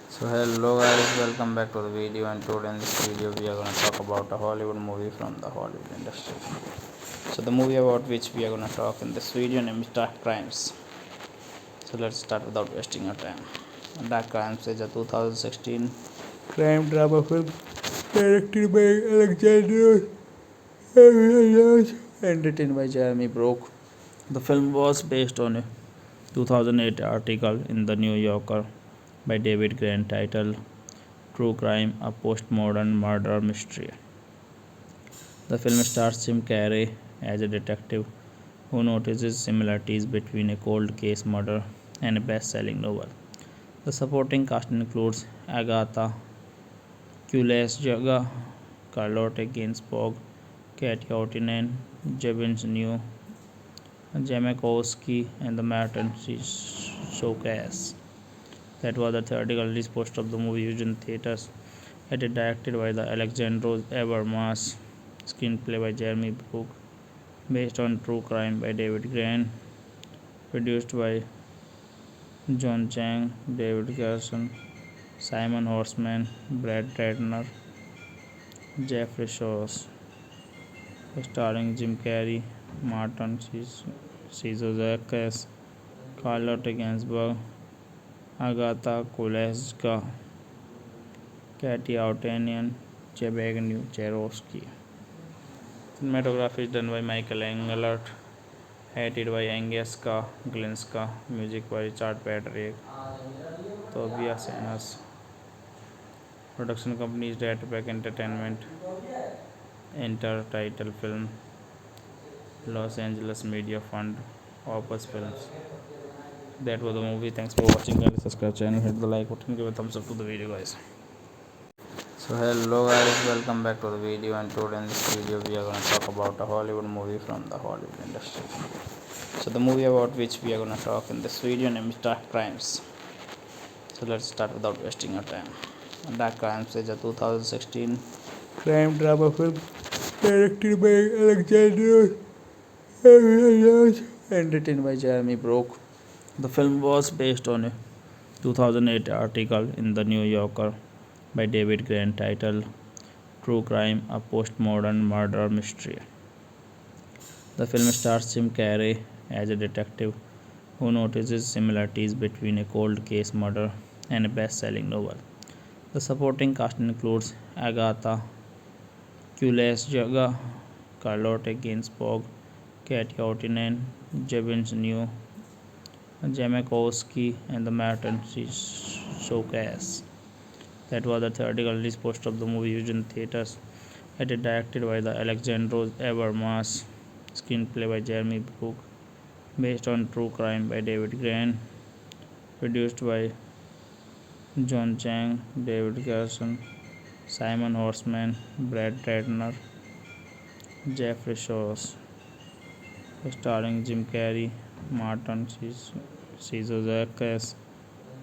So hello guys, welcome back to the video, and today in this video we are going to talk about a Hollywood movie from the Hollywood industry. So the movie about which we are going to talk in this video name is Dark Crimes. So let's start without wasting our time. Dark Crimes is a 2016 crime drama film directed by Alexander and written by Jeremy Brock. The film was based on a 2008 article in The New Yorker by David Grant titled True Crime, a Postmodern Murder Mystery. The film stars Jim Carrey as a detective who notices similarities between a cold case murder and a best-selling novel. The supporting cast includes Agatha Kulesjaga, Carlotte Gainsbourg, Katie Ortinen, Jevin New, Jamakowski, and the Martin Showcase. That was the theatrical release poster of the movie used in theaters. It is directed by the Alexandros Evermas, screenplay by Jeremy Brook, based on True Crime by David Grant, produced by John Chang, David Garson, Simon Horseman, Brad Ratner, Jeffrey Shores, starring Jim Carrey, Martin Scorsese, Carlotte Gainsbourg, Agatha Kulesga, Katie Outanian, Zbigniew Jarowski. Cinematography is done by Michael Englert, edited by Agnieszka Glinska, music by Richard Patrick, Tobias Enos. Production company is Ratpack Entertainment, Intertitle Film, Los Angeles Media Fund, Opus Films. That was the movie. Thanks for watching. Kindly subscribe channel, hit the like button, give a thumbs up to the video guys. So hello guys, welcome back to the video, and today in this video we are going to talk about a Hollywood movie from the Hollywood industry. So the movie about which we are going to talk in this video name is Dark Crimes. So let's start without wasting our time. Dark Crimes is a 2016 crime drama film directed by Alexander and written by Jeremy Brock. The film was based on a 2008 article in The New Yorker by David Grant titled True Crime, a Postmodern Murder Mystery. The film stars Jim Carrey as a detective who notices similarities between a cold case murder and a best-selling novel. The supporting cast includes Agatha Kulesjaga, Carlotte Gainsbourg, Katia Ottinen, Jevons New, Jamakowski, and the Martin Showcase. That was the theatrical release poster of the movie used in theaters. It is directed by the Alexandros Evermas, screenplay by Jeremy Brook, based on true crime by David Grant, produced by John Chang, David Garson, Simon Horseman, Brad Ratner, Jeffrey Shores, starring Jim Carrey, Martin Scorsese,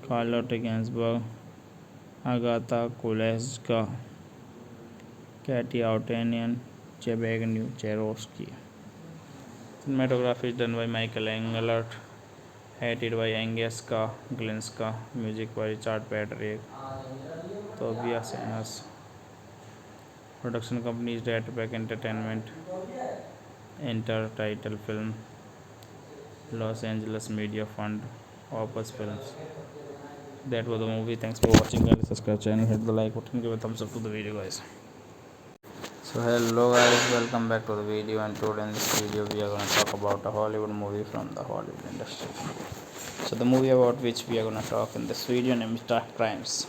Carlotte Gainsbourg, Agatha Kulesska, Katia Ottanian, Zbigniew Jaroski. Cinematography is done by Michael Englert, edited by Agnieszka Glinska, music by Richard Patrick, Tobias Enos. Production company is Datback Entertainment. Enter title film, Los Angeles Media Fund, Opus Films. That was the movie. Thanks for watching. Guys, subscribe channel, hit the like button, give a thumbs up to the video, guys. So hello guys, welcome back to the video, and today in this video we are going to talk about a Hollywood movie from the Hollywood industry. So the movie about which we are going to talk in this video name is Dark Crimes.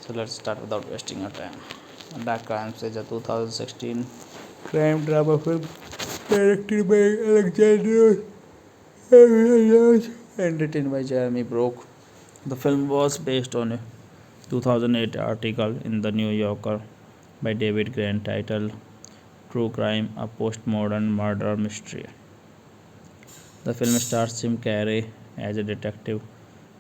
So let's start without wasting our time. Dark Crimes is a 2016 crime drama film directed by Alexander and written by Jeremy Brook. The film was based on a 2008 article in The New Yorker by David Grant titled True Crime, a Postmodern Murder Mystery. The film stars Jim Carrey as a detective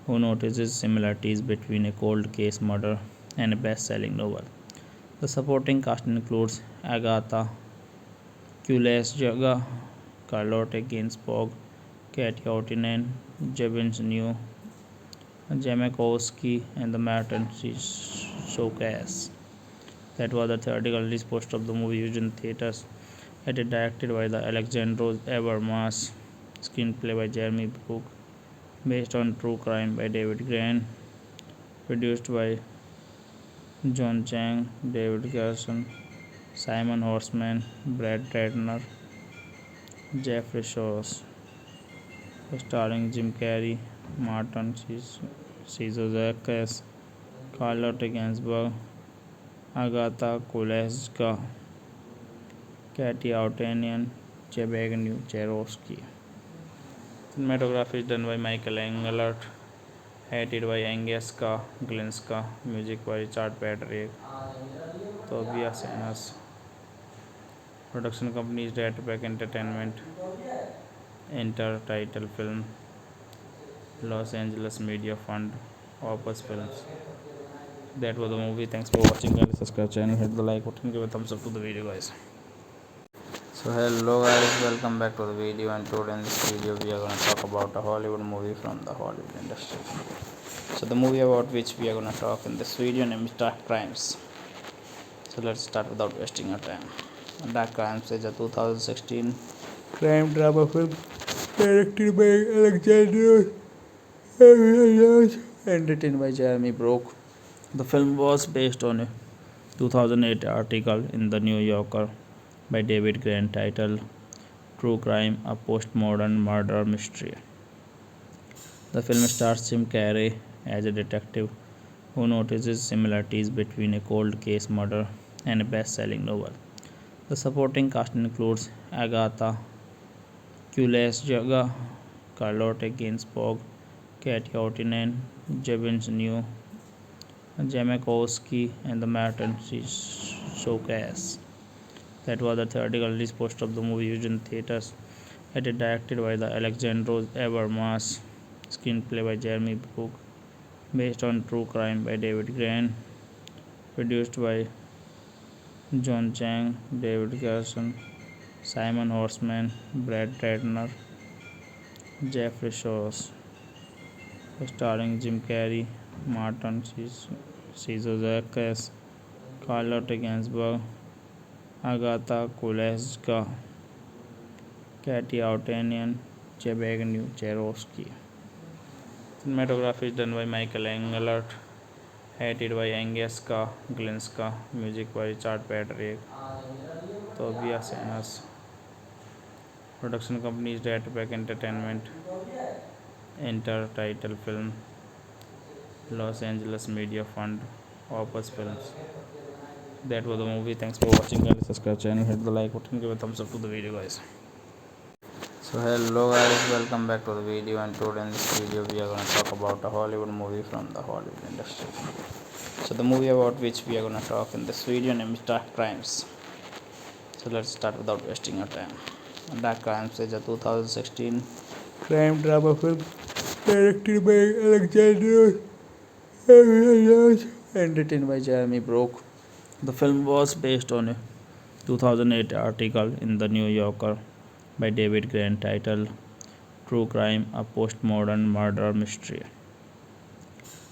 who notices similarities between a cold case murder and a best-selling novel. The supporting cast includes Agatha Kulesjaga, Carlotte Gainsbourg, Katia Ottinen, Jevons New, Jamakowski, and the Martin Showcase. That was the theatrical release poster of the movie used in theaters. It is directed by the Alexandros Evermas, screenplay by Jeremy Brook, based on true crime by David Grant, produced by John Chang, David Garson, Simon Horseman, Brad Ratner, Jeffrey Shores, starring Jim Carrey, Martin Scorsese, Carlotte Gainsbourg, Agatha Kulesska, Katia Ottanian, Zbigniew Jaroski. Cinematography is done by Michael Englert, edited by Agnieszka Glinska, music by Richard Patrick, Tobias Enos. Production company is Datback Entertainment. Enter title film, Los Angeles Media Fund, Opus Films. That was the movie. Thanks for watching. Guys, subscribe channel, hit the like button, give a thumbs up to the video, guys. So hello guys, welcome back to the video, and today in this video we are going to talk about a Hollywood movie from the Hollywood industry. So the movie about which we are going to talk in this video name is Dark Crimes. So let's start without wasting our time. Dark Crimes is a 2016 crime drama film directed by Alexander and written by Jeremy Brook. The film was based on a 2008 article in The New Yorker by David Grant titled True Crime, a Postmodern Murder Mystery. The film stars Jim Carrey as a detective who notices similarities between a cold case murder and a best-selling novel. The supporting cast includes Agatha Kulesjaga, Carlotte Gainsbourg, Katia Ottinen, Jevons New, Jamakowski, and the Martin Showcase. That was the theatrical release poster of the movie used in theaters. It is directed by the Alexandros Evermas, screenplay by Jeremy Brook, based on true crime by David Grant, produced by John Chang, David Garson, Simon Horseman, Brad Ratner, Jeffrey Shores, starring Jim Carrey, Martin Scorsese, Carlotte Gainsbourg, Agatha Kulesska, Katia Ottanian, Zbigniew Jaroski. Cinematography is done by Michael Englert, edited by Agnieszka Glinska, music by Richard Patrick, Tobias Enos. Production company is Ratback Entertainment. Enter title film Los Angeles Media Fund Opus Films. That was the movie. Thanks for watching. Guys, subscribe channel, hit the like button, give a thumbs up to the video, guys. So hello guys, welcome back to the video, and today in this video we are going to talk about a Hollywood movie from the Hollywood industry. So the movie about which we are going to talk in this video name is Dark Crimes. So let's start without wasting our time. Dark Crimes is a 2016 crime drama film directed by Alexander and written by Jeremy Brock. The film was based on a 2008 article in The New Yorker by David Grant titled True Crime, a Postmodern Murder Mystery.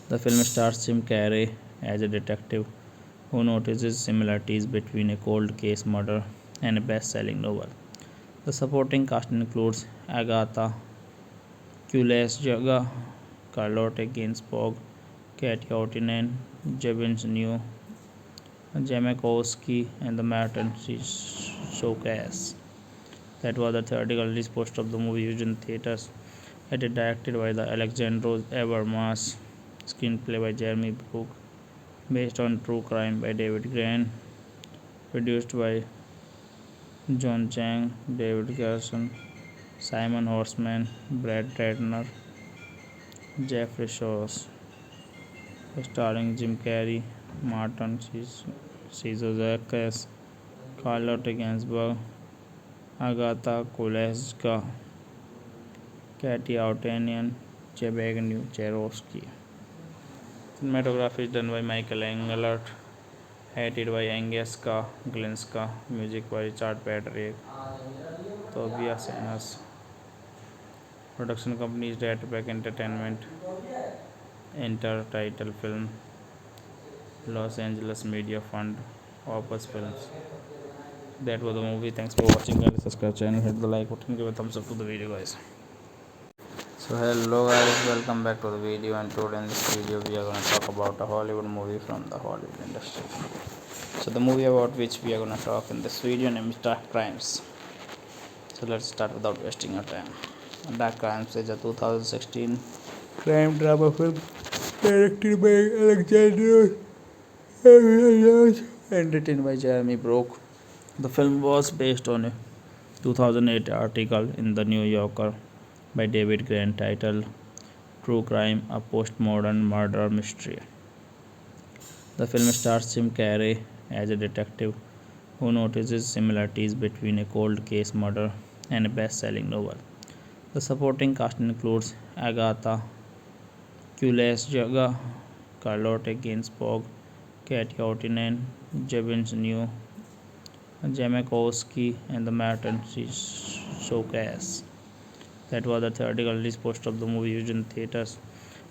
The film stars Jim Carrey as a detective who notices similarities between a cold case murder and a best-selling novel. The supporting cast includes Agatha Kulesjaga, Carlotta Gainsbourg, Katie Ortinen, Jevons New, Jamakowski, and the Martin Showcase. That was the theatrical release poster of the movie used in theaters. It is directed by the Alexandros Evermas, screenplay by Jeremy Brook, based on True Crime by David Grant, produced by John Chang, David Garson, Simon Horseman, Brad Ratner, Jeffrey Shawes, starring Jim Carrey, Martin Scorsese, Carlotta Gainsbourg, Agatha Kulesga, Katie Outanian, Chebagny Cherowski. Cinematography is done by Michael Engelert, edited by Agnieszka Glinska, music by Richard Patrick, Tobias Enos. Production company is Ratback Entertainment. Enter title film Los Angeles Media Fund Opus Films. That was the movie. Thanks for watching. Guys, subscribe channel, hit the like button, give a thumbs up to the video, guys. So hello guys, welcome back to the video, and today in this video we are going to talk about a Hollywood movie from the Hollywood industry. So the movie about which we are going to talk in this video name is Dark Crimes. So let's start without wasting our time. Dark Crimes is a 2016 crime drama film directed by Alexander and written by Jeremy Brock. The film was based on a 2008 article in The New Yorker by David Grant titled True Crime, a Postmodern Murder Mystery. The film stars Jim Carrey as a detective who notices similarities between a cold case murder and a best-selling novel. The supporting cast includes Agatha Kulesjaga, Carlotta Gainsbourg, Katie Ortinen, Jevons New, Jamakowski, and the Martin Showcase. That was the theatrical release poster of the movie used in theaters.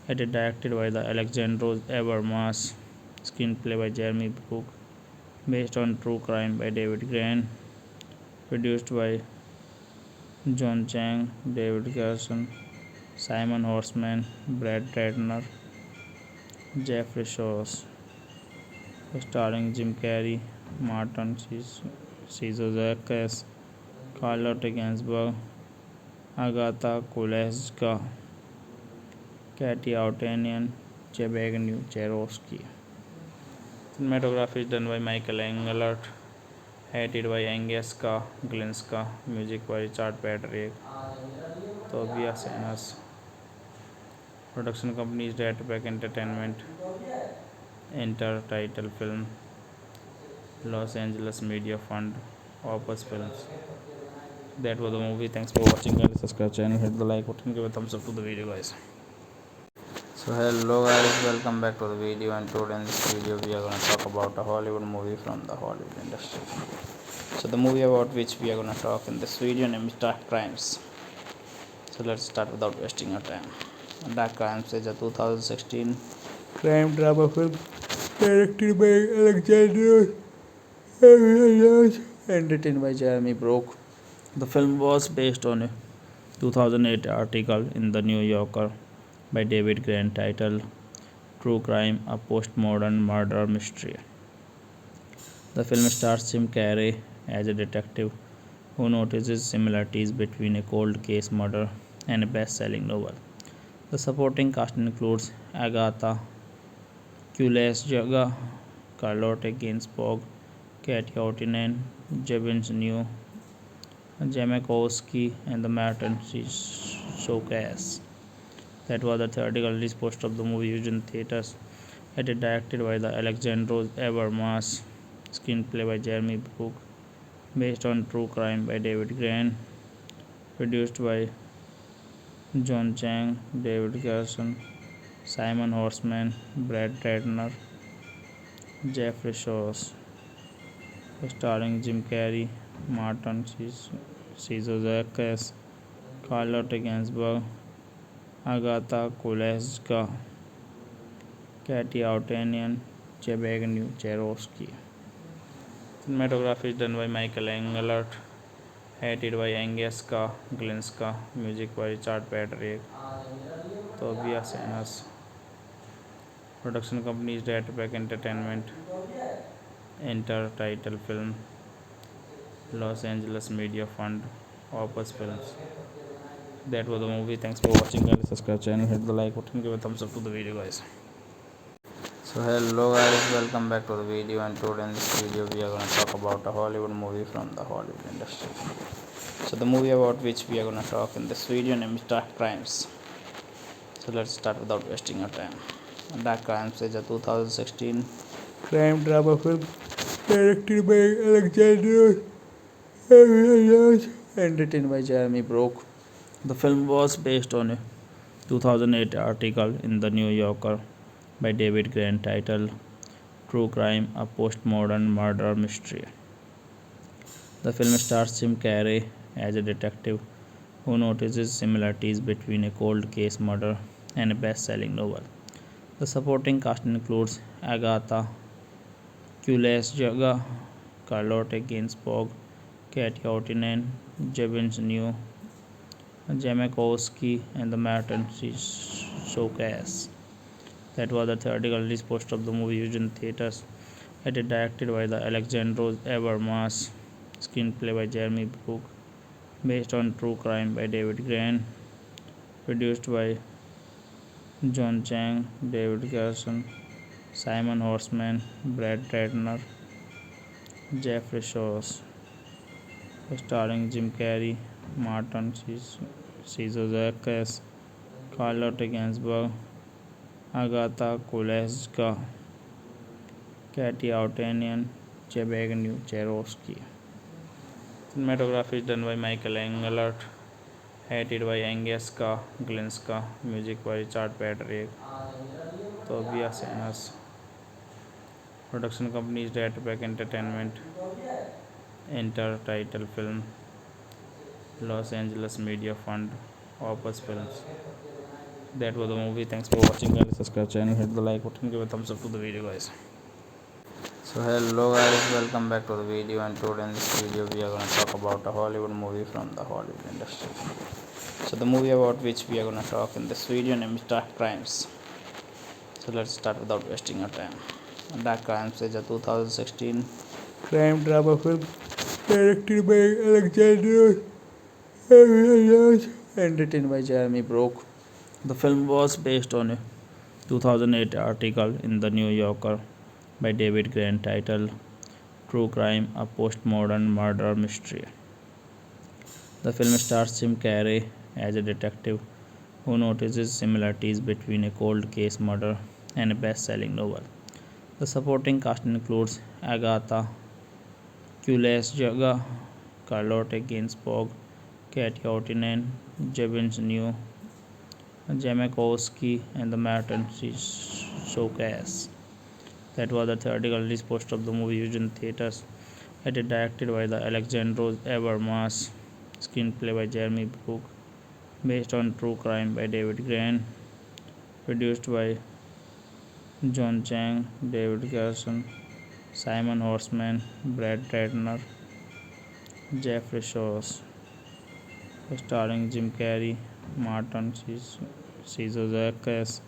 It is directed by the Alexandros Evermas, screenplay by Jeremy Brook, based on True Crime by David Grant, produced by John Chang, David Garson, Simon Horseman, Brad Ratner, Jeffrey Shawes, starring Jim Carrey, Martin Scorsese, Carlotta Gainsbourg, Agatha Kulesga, Katie Outanian, Chebagny Cherowski. Cinematography is done by Michael Engelert, edited by Agnieszka Glinska, music by Richard Patrick, Tobias Enos. Production company is Ratback Entertainment. Enter title film Los Angeles Media Fund Opus Films. That was the movie. Thanks for watching. Guys, subscribe channel, hit the like button, give a thumbs up to the video, guys. So hello guys, welcome back to the video, and today in this video we are going to talk about a Hollywood movie from the Hollywood industry. So the movie about which we are going to talk in this video name is Dark Crimes. So let's start without wasting our time. Dark Crimes is a 2016 crime drama film directed by Alexander and written by Jeremy Brock. The film was based on a 2008 article in The New Yorker by David Grant titled True Crime, a Postmodern Murder Mystery. The film stars Jim Carrey as a detective who notices similarities between a cold case murder and a best selling novel. The supporting cast includes Agatha Kulesjaga, Carlotte Gainsbourg, Katie Ottinen, Jevin New, Jamakowski, and the Martin Showcase. That was the theatrical release poster of the movie used in theaters. It is directed by the Alexandros Evermas, screenplay by Jeremy Brook, based on true crime by David Grant, produced by John Chang, David Garson, Simon Horseman, Brad Ratner, Jeffrey Shawes, starring Jim Carrey, Martin Scorsese, Carlotte Gainsbourg, Agatha Kulesga, Katie Outanian, Zbigniew Jarowski. Cinematography is done by Michael Englert, edited by Agnieszka Glinska, music by Richard Patrick, Tobias Enos. Production company is Datapack Entertainment. Enter title film, Los Angeles Media Fund, Opus Films. That was the movie. Thanks for watching. Guys, subscribe channel, hit the like button, give a thumbs up to the video, guys. So hello guys, welcome back to the video, and today in this video we are going to talk about a Hollywood movie from the Hollywood industry. So the movie about which we are going to talk in this video name is Dark Crimes. So let's start without wasting your time. Dark Crimes is a 2016 crime drama film directed by Alexander and written by Jeremy Brook. The film was based on a 2008 article in The New Yorker by David Grant titled True Crime, a Postmodern Murder Mystery. The film stars Jim Carrey as a detective who notices similarities between a cold case murder and a best selling novel. The supporting cast includes Agatha Kulesjaga, Carlotte Gainsbourg, Katie Ottinen, Jevin New, Jamakowski, and the Martin Showcase. That was the theatrical release poster of the movie used in theaters. It is directed by the Alexandros Evermas, screenplay by Jeremy Brook, based on true crime by David Grant, produced by John Chang, David Garson, Simon Horseman, Brad Ratner, Jeffrey Shawes, starring Jim Carrey, Martin Scorsese, Carlotte Gainsbourg, Agatha Kulesga, Katie Ottinen, Jevin New, Jamakowski, and the Martin Showcase. That was the theatrical release poster of the movie used in theaters. It is directed by the Alexandros Evermas, screenplay by Jeremy Brook, based on true crime by David Grant, produced by John Chang, David Garson, Simon Horseman, Brad Ratner, Jeffrey Shawes, starring Jim Carrey, Martin Scorsese, Katie Outanian, Zbigniew Jarowski. Cinematography is done by Michael Englert, edited by Agnieszka Glinska, music by Richard Patrick, Tobias Enos. Production company is Datapack Entertainment. Enter title film, Los Angeles Media Fund, Opus Films. That was the movie. Thanks for watching. Guys, subscribe channel, hit the like button, give a thumbs up to the video, guys. So hello guys, welcome back to the video, and today in this video we are going to talk about a Hollywood movie from the Hollywood industry. So the movie about which we are going to talk in this video name is Dark Crimes. So let's start without wasting your time. Dark Crimes is a 2016 crime drama film directed by Alexander and written by Jeremy Brook. The film was based on a 2008 article in The New Yorker by David Grant titled True Crime, a Postmodern Murder Mystery. The film stars Jim Carrey as a detective who notices similarities between a cold case murder and a best selling novel. The supporting cast includes Agatha Kulesjaga, Carlotte Gainsbourg, Katie Ottinen, Jevin New, Jamakowski, and the Martin Showcase. That was the theatrical release poster of the movie used in theaters. It is directed by the Alexandros Evermas, screenplay by Jeremy Brook, based on true crime by David Grant, produced by John Chang, David Garson, Simon Horseman, Brad Ratner, Jeffrey Shawes, starring Jim Carrey, Martin Scorsese,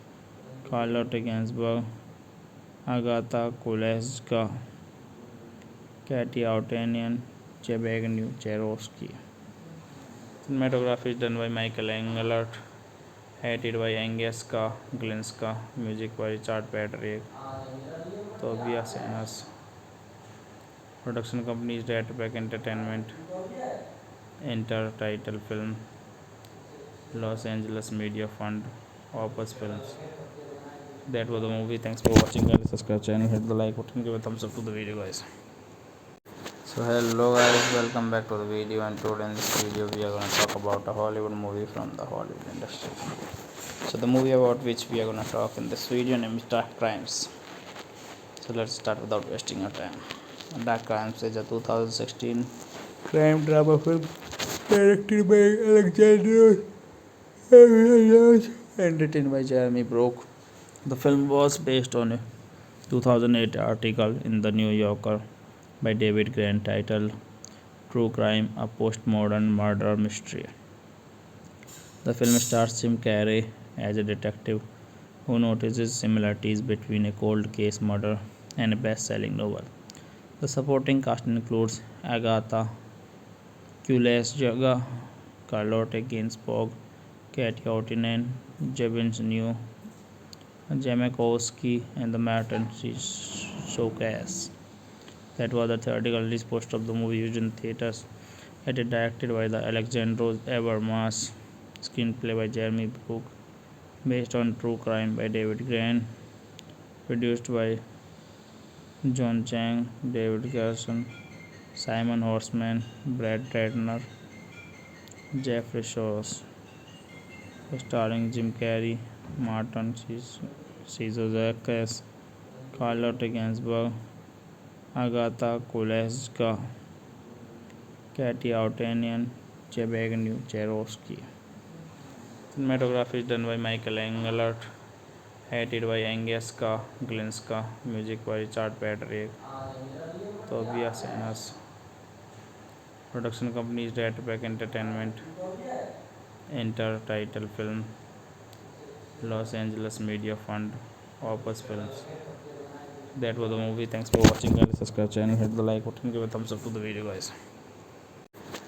Carlotte Gainsbourg, Agatha Kulesga, Katy Outanian, Zbigniew Jaroski. Cinematography is done by Michael Engelert, edited by Agnieszka Glinska, music by Richard Patrick, Tobias Enos. Production company is Ratback Entertainment. Enter title film, Los Angeles Media Fund, Opus Films. That was the movie. Thanks for watching. Guys, subscribe channel, hit the like button, give a thumbs up to the video, guys. So hello guys, welcome back to the video, and today in this video we are going to talk about a Hollywood movie from the Hollywood industry. So the movie about which we are going to talk in this video name is Dark Crimes. So let's start without wasting our time. Dark Crimes is a 2016 crime drama film directed by Alexander and written by Jeremy Brock. The film was based on a 2008 article in The New Yorker by David Grant titled True Crime, a Postmodern Murder Mystery. The film stars Jim Carrey as a detective who notices similarities between a cold case murder and a best-selling novel. The supporting cast includes Agatha Kulesjaga, Carlotta Gainsbourg, Katy Outinen, Zbigniew Jamakowski, and the Martin Showcase. That was the theatrical release poster of the movie used in theaters. It is directed by the Alexandros Habermas, screenplay by Jeremy Brook, based on True Crime by David Grant, produced by John Chang, David Garson, Simon Horseman, Brad Ratner, Jeffrey Shores, starring Jim Carrey, Martin Scorsese, Carlotta Gainsbourg, Agatha Kulesska, Katy Outanian, Zbigniew Jaroski. Cinematography is done by Michael Engelert, edited by Agnieszka Glinska, music by Richard Patrick, Tobias Enos. Production company is Ratback Entertainment. Enter title film, Los Angeles Media Fund, Opus Films. That was the movie. Thanks for watching. Guys, subscribe channel, hit the like button, give a thumbs up to the video, guys.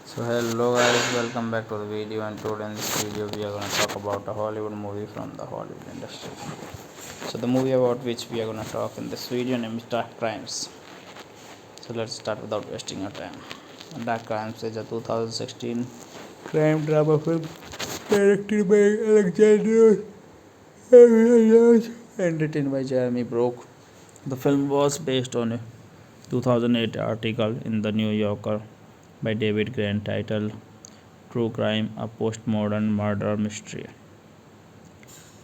So hello guys, welcome back to the video, and today in this video we are going to talk about a Hollywood movie from the Hollywood industry. So the movie about which we are going to talk in this video name is Dark Crimes. So let's start without wasting our time. Dark Crimes is a 2016 crime drama film directed by Alexander and written by Jeremy Brock. The film was based on a 2008 article in The New Yorker by David Grant titled True Crime, a Postmodern Murder Mystery.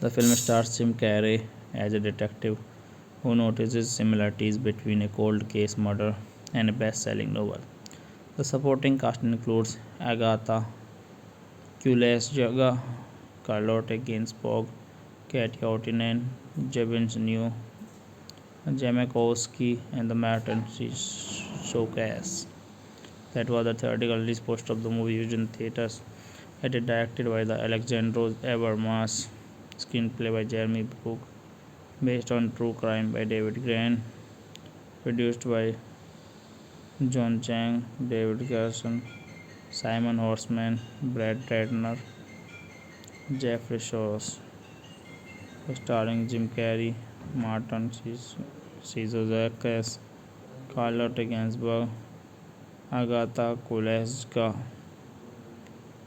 The film stars Jim Carrey as a detective who notices similarities between a cold case murder and a best-selling novel. The supporting cast includes Agatha Kulesjaga, Carlotta Gainsbourg, Katy Outinen, Zbigniew Jamakowski, and the Martin Showcase. That was the theatrical release poster of the movie used in theaters. It is directed by the Alexandros Habermas, screenplay by Jeremy Brook, based on True Crime by David Grant, produced by John Chang, David Garson, Simon Horseman, Brad Ratner, Jeffrey Shores, starring Jim Carrey, Martin Scorsese, Carlotta Gainsbourg, Agatha Kulesska,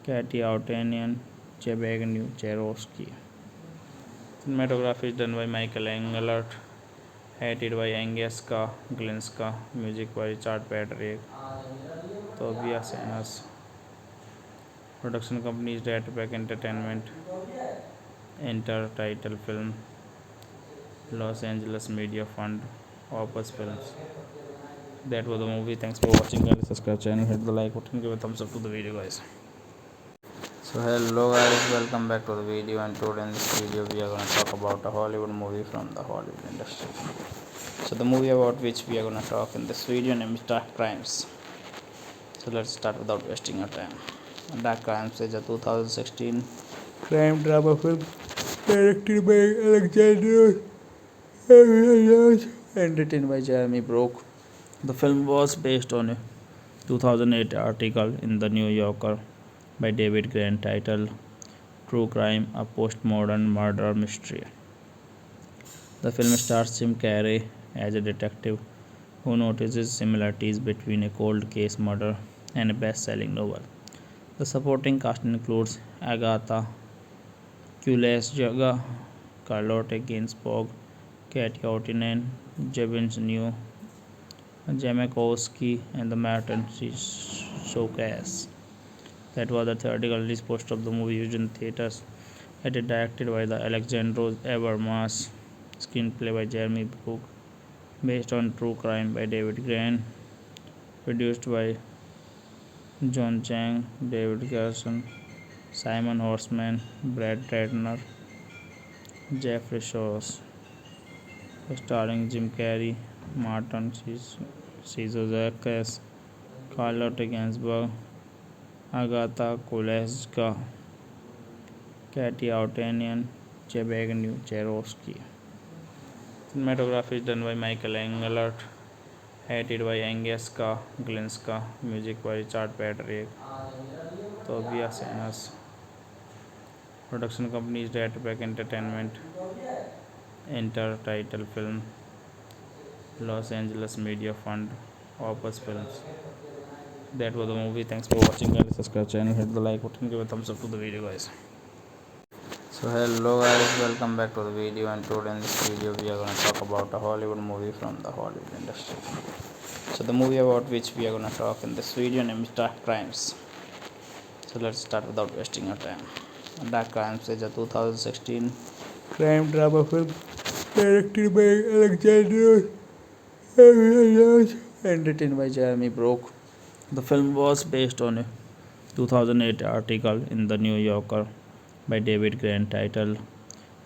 Katy Outanian, Zbigniew Jaroski. Cinematography is done by Michael Engelert, edited by Agnieszka Glinska, music by Richard Patrick, Tobias Enos. Production company is Ratback Entertainment. Enter title film, Los Angeles Media Fund, Opus Films. That was the movie. Thanks for watching. Guys, subscribe channel, hit the like button, give a thumbs up to the video, guys. So hello guys, welcome back to the video, and today in this video we are going to talk about a Hollywood movie from the Hollywood industry. So the movie about which we are going to talk in this video name is Dark Crimes. So let's start without wasting our time. Dark Crimes is a 2016 crime drama film directed by Alexander and written by Jeremy Brock. The film was based on a 2008 article in The New Yorker by David Grant titled True Crime: A Postmodern Murder Mystery. The film stars Jim Carrey as a detective who notices similarities between a cold case murder and a best-selling novel. The supporting cast includes Agatha Kulesjaga, Carlotte Gainsbourg, Katie Ortinen, Jevons New, Jamakowski, and the Martin Showcase. That was the theatrical release poster of the movie used in theaters. It is directed by the Alexandros Evermas, screenplay by Jeremy Brook, based on True Crime by David Grant, produced by John Chang, David Garson, Simon Horseman, Brad Ratner, Jeffrey Shawes, starring Jim Carrey, Martin Scorsese, Carlotte Gainsbourg, Agatha Kulesga, Katie Outanian, Chebagny Cherowski. Cinematography is done by Michael Engelert, edited by Agnieszka Glinska, music by Richard Patrick, Tobias Enos. Production company is Ratback Entertainment. Intertitle film, Los Angeles Media Fund, Opus Films. That was the movie. Thanks for watching. Guys, subscribe channel, hit the like button, give a thumbs up to the video, guys. So hello guys, welcome back to the video, and today in this video we are going to talk about a Hollywood movie from the Hollywood industry. So the movie about which we are going to talk in this video name is Dark Crimes. So let's start without wasting our time. Dark Crimes is a 2016 crime drama film directed by Alexander and written by Jeremy Brook. The film was based on a 2008 article in The New Yorker by David Grant titled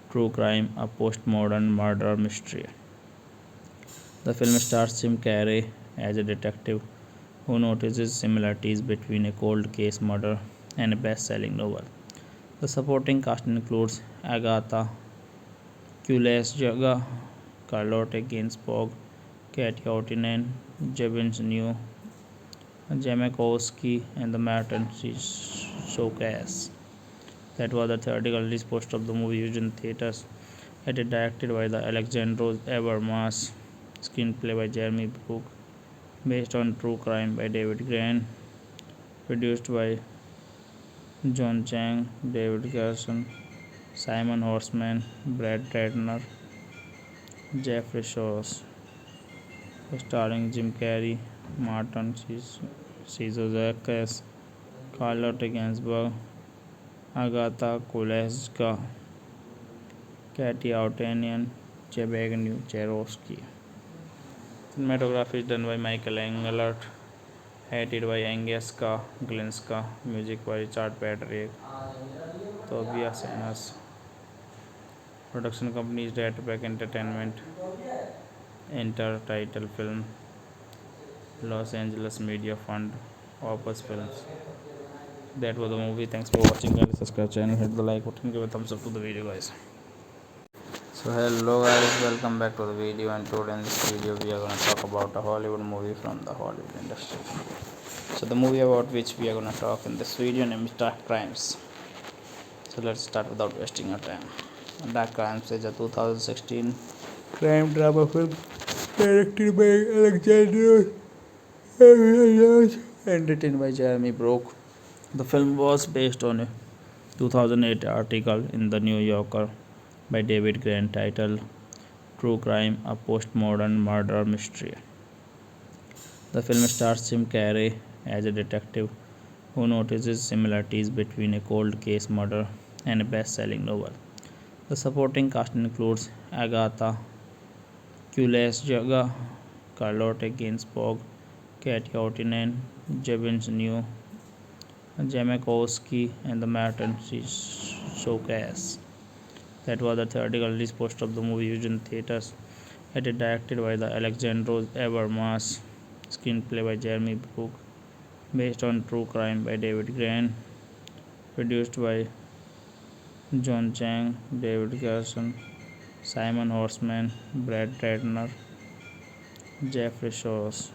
True Crime: A Postmodern Murder Mystery. The film stars Jim Carrey as a detective who notices similarities between a cold case murder and a best-selling novel. The supporting cast includes Agatha Kulesjaga, Carlotte Gainsbourg, Katie Ortinen, Jevons New, Jamakowski, and the Martin Showcase. That was the theatrical release poster of the movie used in theaters. It is directed by the Alexandros Evermas, screenplay by Jeremy Brook, based on True Crime by David Grant, produced by John Chang, David Garson, Simon Horseman, Brad Ratner, Jeffrey Shawes, starring Jim Carrey, Martin Scorsese, Carlotte Gainsbourg, Agatha Kulesga, Katie Outanian, Chebagny Cherowski. Cinematography is done by Michael Engelert, edited by Agnieszka Glinska, music by Richard Patrick, Tobias Enos. Production company is Ratback Entertainment. Intertitle film, Los Angeles Media Fund, Opus Films. That was the movie. Thanks for watching. Guys, subscribe channel, hit the like button, give a thumbs up to the video, guys. So hello guys, welcome back to the video, and today in this video we are going to talk about a Hollywood movie from the Hollywood industry. So the movie about which we are going to talk in this video name is Dark Crimes. So let's start without wasting our time. Dark Crimes is a 2016 crime drama film directed by Alexander and written by Jeremy Brook. The film was based on a 2008 article in The New Yorker by David Grant titled True Crime: A Postmodern Murder Mystery. The film stars Jim Carrey as a detective who notices similarities between a cold case murder and a best-selling novel. The supporting cast includes Agatha Kulesjaga, Carlotte Gainsbourg, Katie Ortinen, Jevons New, Jamakowski, and the Martin Showcase. That was the theatrical release poster of the movie used in theaters. It is directed by the Alexandros Evermas, screenplay by Jeremy Brook, based on True Crime by David Grant, produced by John Chang, David Garson, Simon Horseman, Brad Ratner, Jeffrey Shawes,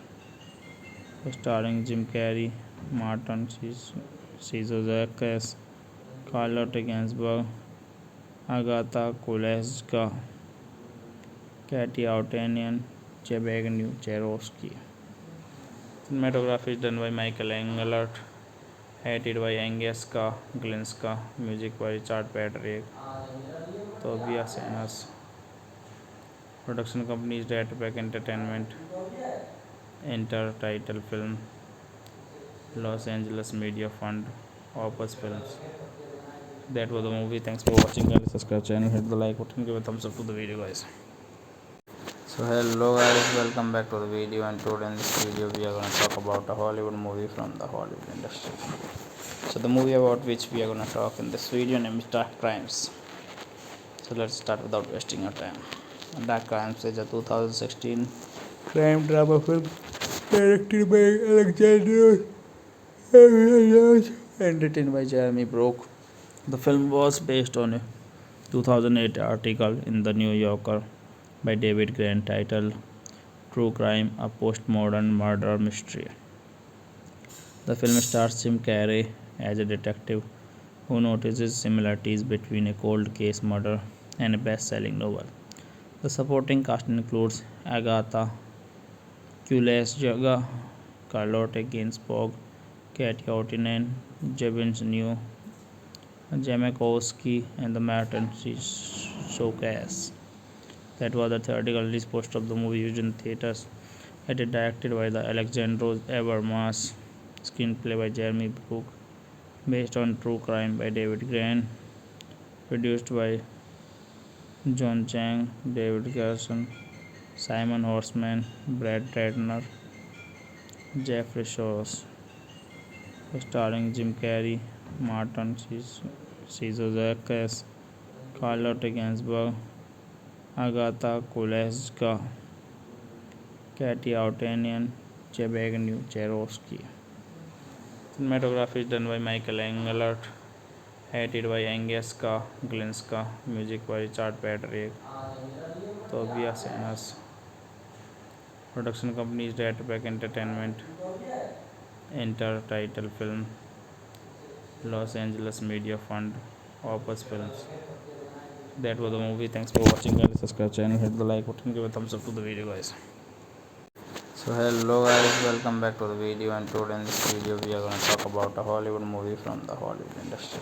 starring Jim Carrey, Martin Scorsese, Charlotte Gainsbourg, Agatha Kuleshka, Katy Outanian, Zbigniew Jaroski. Cinematography is done by Michael Englert, edited by Agnieszka Glinska, music by Richard Patrick, Tobias Enos. Production company is Ratpack Entertainment. Enter title film, Los Angeles Media Fund, Opus Films. That was the movie. Thanks for watching. Guys, subscribe channel, hit the like button, give a thumbs up to the video, guys. So hello guys, welcome back to the video, and today in this video we are going to talk about a Hollywood movie from the Hollywood industry. So the movie about which we are going to talk in this video name is Dark Crimes. So let's start without wasting our time. Dark Crimes is a 2016 crime drama film directed by Alexander and written by Jeremy Brock. The film was based on a 2008 article in The New Yorker by David Grant titled True Crime, a Postmodern Murder Mystery. The film stars Jim Carrey as a detective who notices similarities between a cold case murder and a best-selling novel. The supporting cast includes Agatha Kuleshka, Charlotte Gainsbourg, Katy Outinen, Zbigniew Jamakowski, and the Martin Scorsese. That was the theatrical release poster of the movie used in theaters. It is directed by the Alexandros Habermas, screenplay by Jeremy Brook, based on True Crime by David Grant, produced by John Chang, David Garson, Simon Horseman, Brad Ratner, Jeffrey Shores, starring Jim Carrey, Martin Scorsese, Charlotte Gainsbourg, Agatha Kuleshka, Katy Outanian, Zbigniew Jaroski. Cinematography is done by Michael Englert, edited by Agnieszka Glinska, music by Richard Patrick, Tobias Enos. Production company is Ratpack Entertainment. Enter title film, Los Angeles Media Fund, Opus Films. That was the movie. Thanks for watching. Guys, subscribe channel, hit the like button, give a thumbs up to the video, guys. So hello guys, welcome back to the video, and today in this video we are going to talk about a Hollywood movie from the Hollywood industry.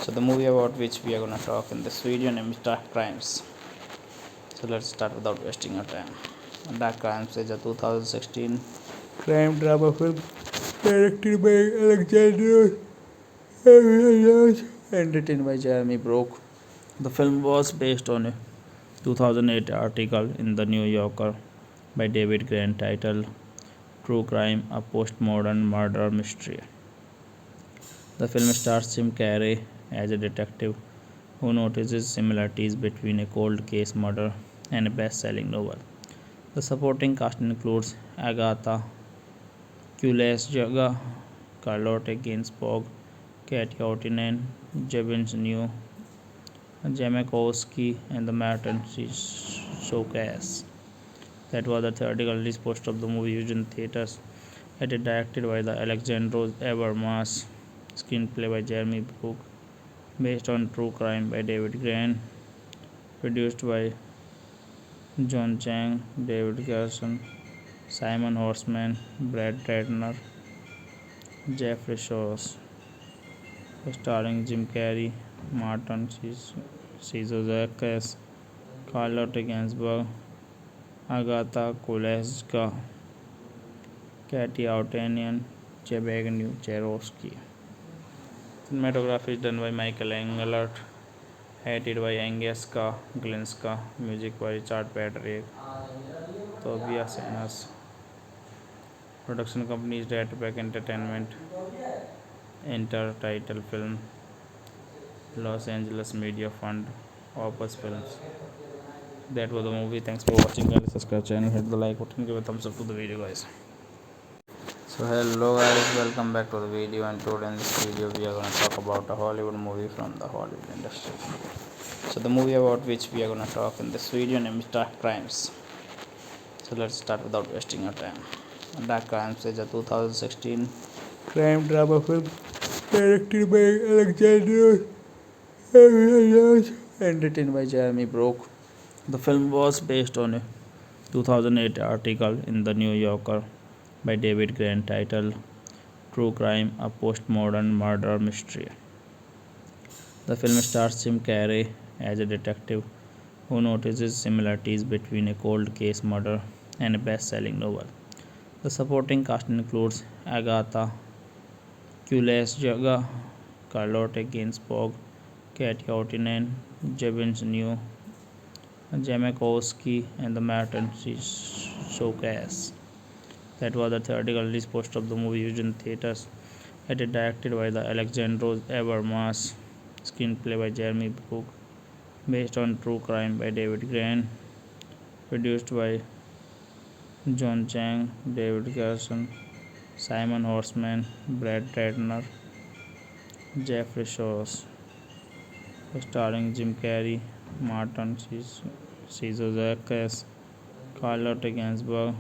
So the movie about which we are going to talk in this video name is Dark Crimes. So let's start without wasting our time. Dark Crimes is a 2016 crime drama film directed by Alexander and written by Jeremy Brock. The film was based on a 2008 article in The New Yorker by David Grant titled True Crime, a Postmodern Murder Mystery. The film stars Jim Carrey as a detective who notices similarities between a cold case murder and a best-selling novel. The supporting cast includes Agatha Kuleshka, Charlotte Gainsbourg, Katy Outinen, Zbigniew Jamakowski, and the Martin Scorsese. That was the theatrical release poster of the movie used in theaters. It is directed by the Alexandros Habermas, screenplay by Jeremy Brook, based on True Crime by David Grant, produced by John Chang, David Garson, Simon Horseman, Brad Ratner, Jeffrey Shores, starring Jim Carrey, Martin Scorsese, Charlotte Gainsbourg, Agatha Kuleshka, Katy Outanian, Zbigniew Jaroski. Cinematography is done by Michael Englert, edited by Agnieszka Glinska, music by Richard Patrick, Tobias Enos. Production company is Ratpack Entertainment. Enter title film, Los Angeles Media Fund, Opus Films. That was the movie. Thanks for watching. Guys, subscribe channel, hit the like button, give a thumbs up to the video, guys. So hello guys, welcome back to the video, and today in this video we are going to talk about a Hollywood movie from the Hollywood industry. So the movie about which we are going to talk in this video name is Dark Crimes. So let's start without wasting our time. Dark Crimes is a 2016 crime drama film directed by Alexander Abramovich and written by Jeremy Brock. The film was based on a 2008 article in The New Yorker by David Grant titled True Crime, a Postmodern Murder Mystery. The film stars Jim Carrey as a detective who notices similarities between a cold case murder and a best selling novel. The supporting cast includes Agatha Kulesjaga, Carlotta Gainsbourg, Katie Ortinen, Jevons New, Jamakowski, and the Martin Showcase. That was the theatrical release poster of the movie used in theaters. It is directed by the Alexandros Evermas, screenplay by Jeremy Brook, based on True Crime by David Grant, produced by John Chang, David Garson, Simon Horseman, Brad Ratner, Jeffrey Shores, starring Jim Carrey, Martin Scorsese, Carlotta Gainsbourg,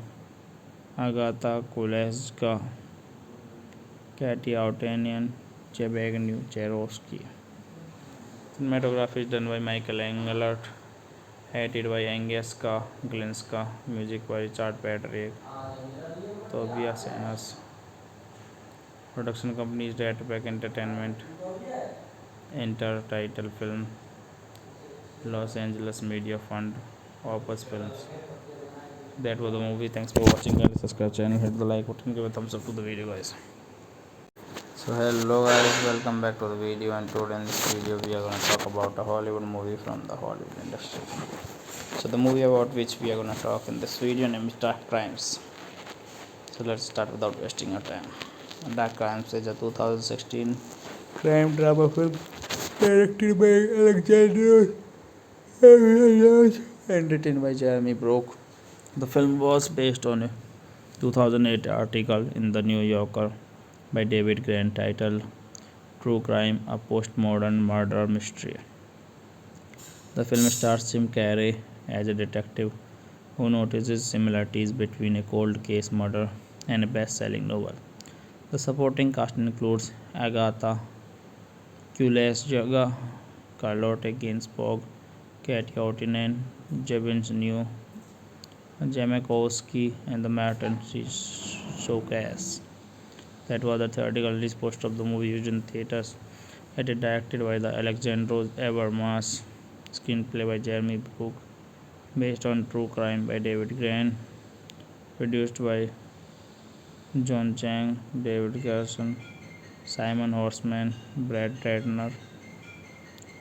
Agatha Kulesska, Katie Outanian, Zbigniew Jaroski. Cinematography is done by Michael Englert, edited by Agnieszka Glinska, music by Richard Patrick, Tobias Enos. Production company is Ratback Entertainment, Intertitle Film, Los Angeles Media Fund, Opus Films. That was the movie. Thanks for watching. Guys, subscribe channel, hit the like button, give a thumbs up to the video, guys. So hello guys, welcome back to the video, and today in this video we are going to talk about a Hollywood movie from the Hollywood industry. So the movie about which we are going to talk in this video name is Dark Crimes. So let's start without wasting our time. Dark Crimes is a 2016 crime drama film directed by Alexander Abramovich and written by Jeremy Brock. The film was based on a 2008 article in The New Yorker by David Grant titled True Crime, a Postmodern Murder Mystery. The film stars Jim Carrey as a detective who notices similarities between a cold case murder and a best selling novel. The supporting cast includes Agatha Kulesjaga, Carlotta Gainsbourg, Katie Ortinen, Jevons New, Jamakowski, and the Martin Showcase. That was the theatrical release poster of the movie used in theaters. It is directed by the Alexandros Evermas, screenplay by Jeremy Brook, based on True Crime by David Grant, produced by John Chang, David Garson, Simon Horseman, Brad Ratner,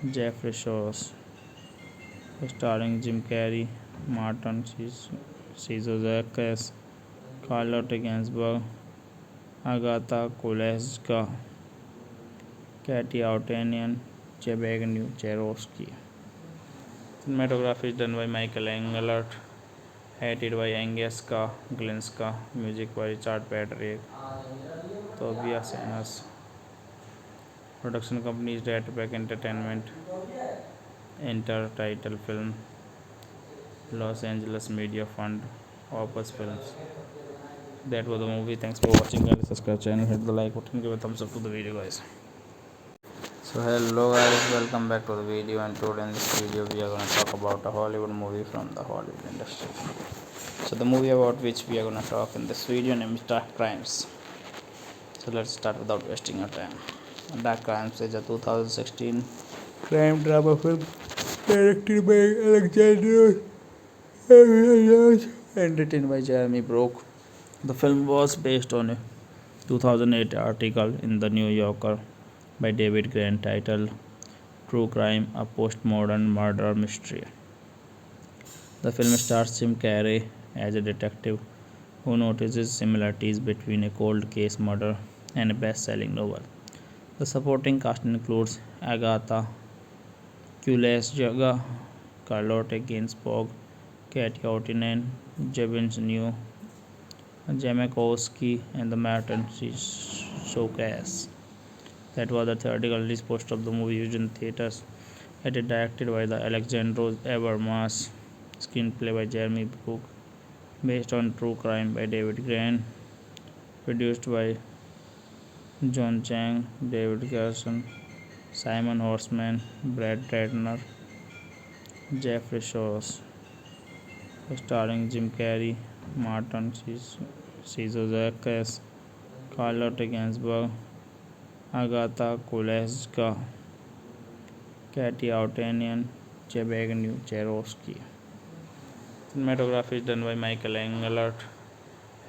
Jeffrey Shores, starring Jim Carrey, Martin Scorsese, Carlotta Gainsbourg, Agatha Kulesska, Katie Outanian, Zbigniew Jaroski. Cinematography is done by Michael Englert, edited by Agnieszka Glinska, music by Richard Patrick, Tobias Enos. Production company is Ratback Entertainment, Intertitle Film, Los Angeles Media Fund, Opus Films. That was the movie. Thanks for watching. Guys, subscribe channel, hit the like button, give a thumbs up to the video, guys. So hello guys, welcome back to the video, and today in this video we are going to talk about a Hollywood movie from the Hollywood industry. So the movie about which we are going to talk in this video name is Dark Crimes. So let's start without wasting our time. Dark Crimes is a 2016 crime drama film directed by Alexander Abramovich and written by Jeremy Brock. The film was based on a 2008 article in The New Yorker by David Grant titled True Crime, a Postmodern Murder Mystery. The film stars Jim Carrey as a detective who notices similarities between a cold case murder and a best selling novel. The supporting cast includes Agatha Kulesjaga, Carlotta Gainsbourg, Katie Ortinen, Jevons New, Jamakowski, and the Martin Showcase. That was the theatrical release poster of the movie used in theaters. It is directed by the Alexandros Evermas, screenplay by Jeremy Brook, based on True Crime by David Grant, Produced by John Chang, David Garson, Simon Horseman, Brad Ratner, Jeffrey Shores, starring Jim Carrey, Martin Scorsese, Charlotte Gainsbourg, Agatha Kuleshka, Katy Outanian, Zbigniew Jaroski. Cinematography is done by Michael Englert,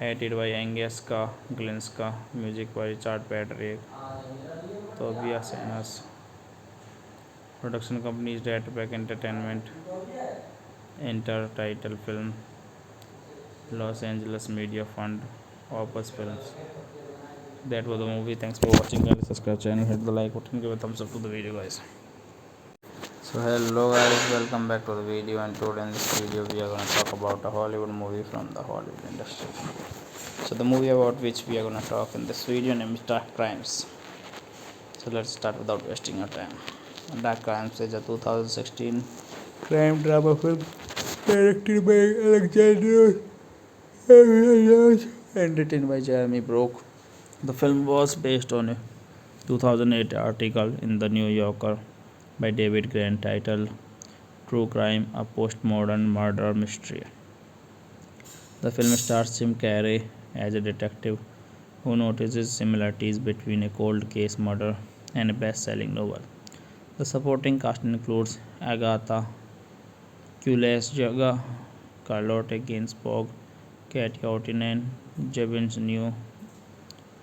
edited by Agnieszka Glinska, music by Richard Patrick, Tobias Enos. Production company is Ratback Entertainment. Enter title film, Los Angeles Media Fund, Opus Films. That was the movie. Thanks for watching. Guys, subscribe channel, hit the like button, give a thumbs up to the video, guys. So hello guys, welcome back to the video, and today in this video we are going to talk about a Hollywood movie from the Hollywood industry. So the movie about which we are going to talk in this video name is Dark Crimes. So let's start without wasting our time. Dark Crimes is a 2016 crime drama film directed by Alexander and written by Jeremy Brock. The film was based on a 2008 article in The New Yorker by David Grant titled True Crime, a Postmodern Murder Mystery. The film stars Jim Carrey as a detective who notices similarities between a cold case murder and a best-selling novel. The supporting cast includes Agatha Kuleshka, Charlotte Gainsbourg, Katy Outinen, Zbigniew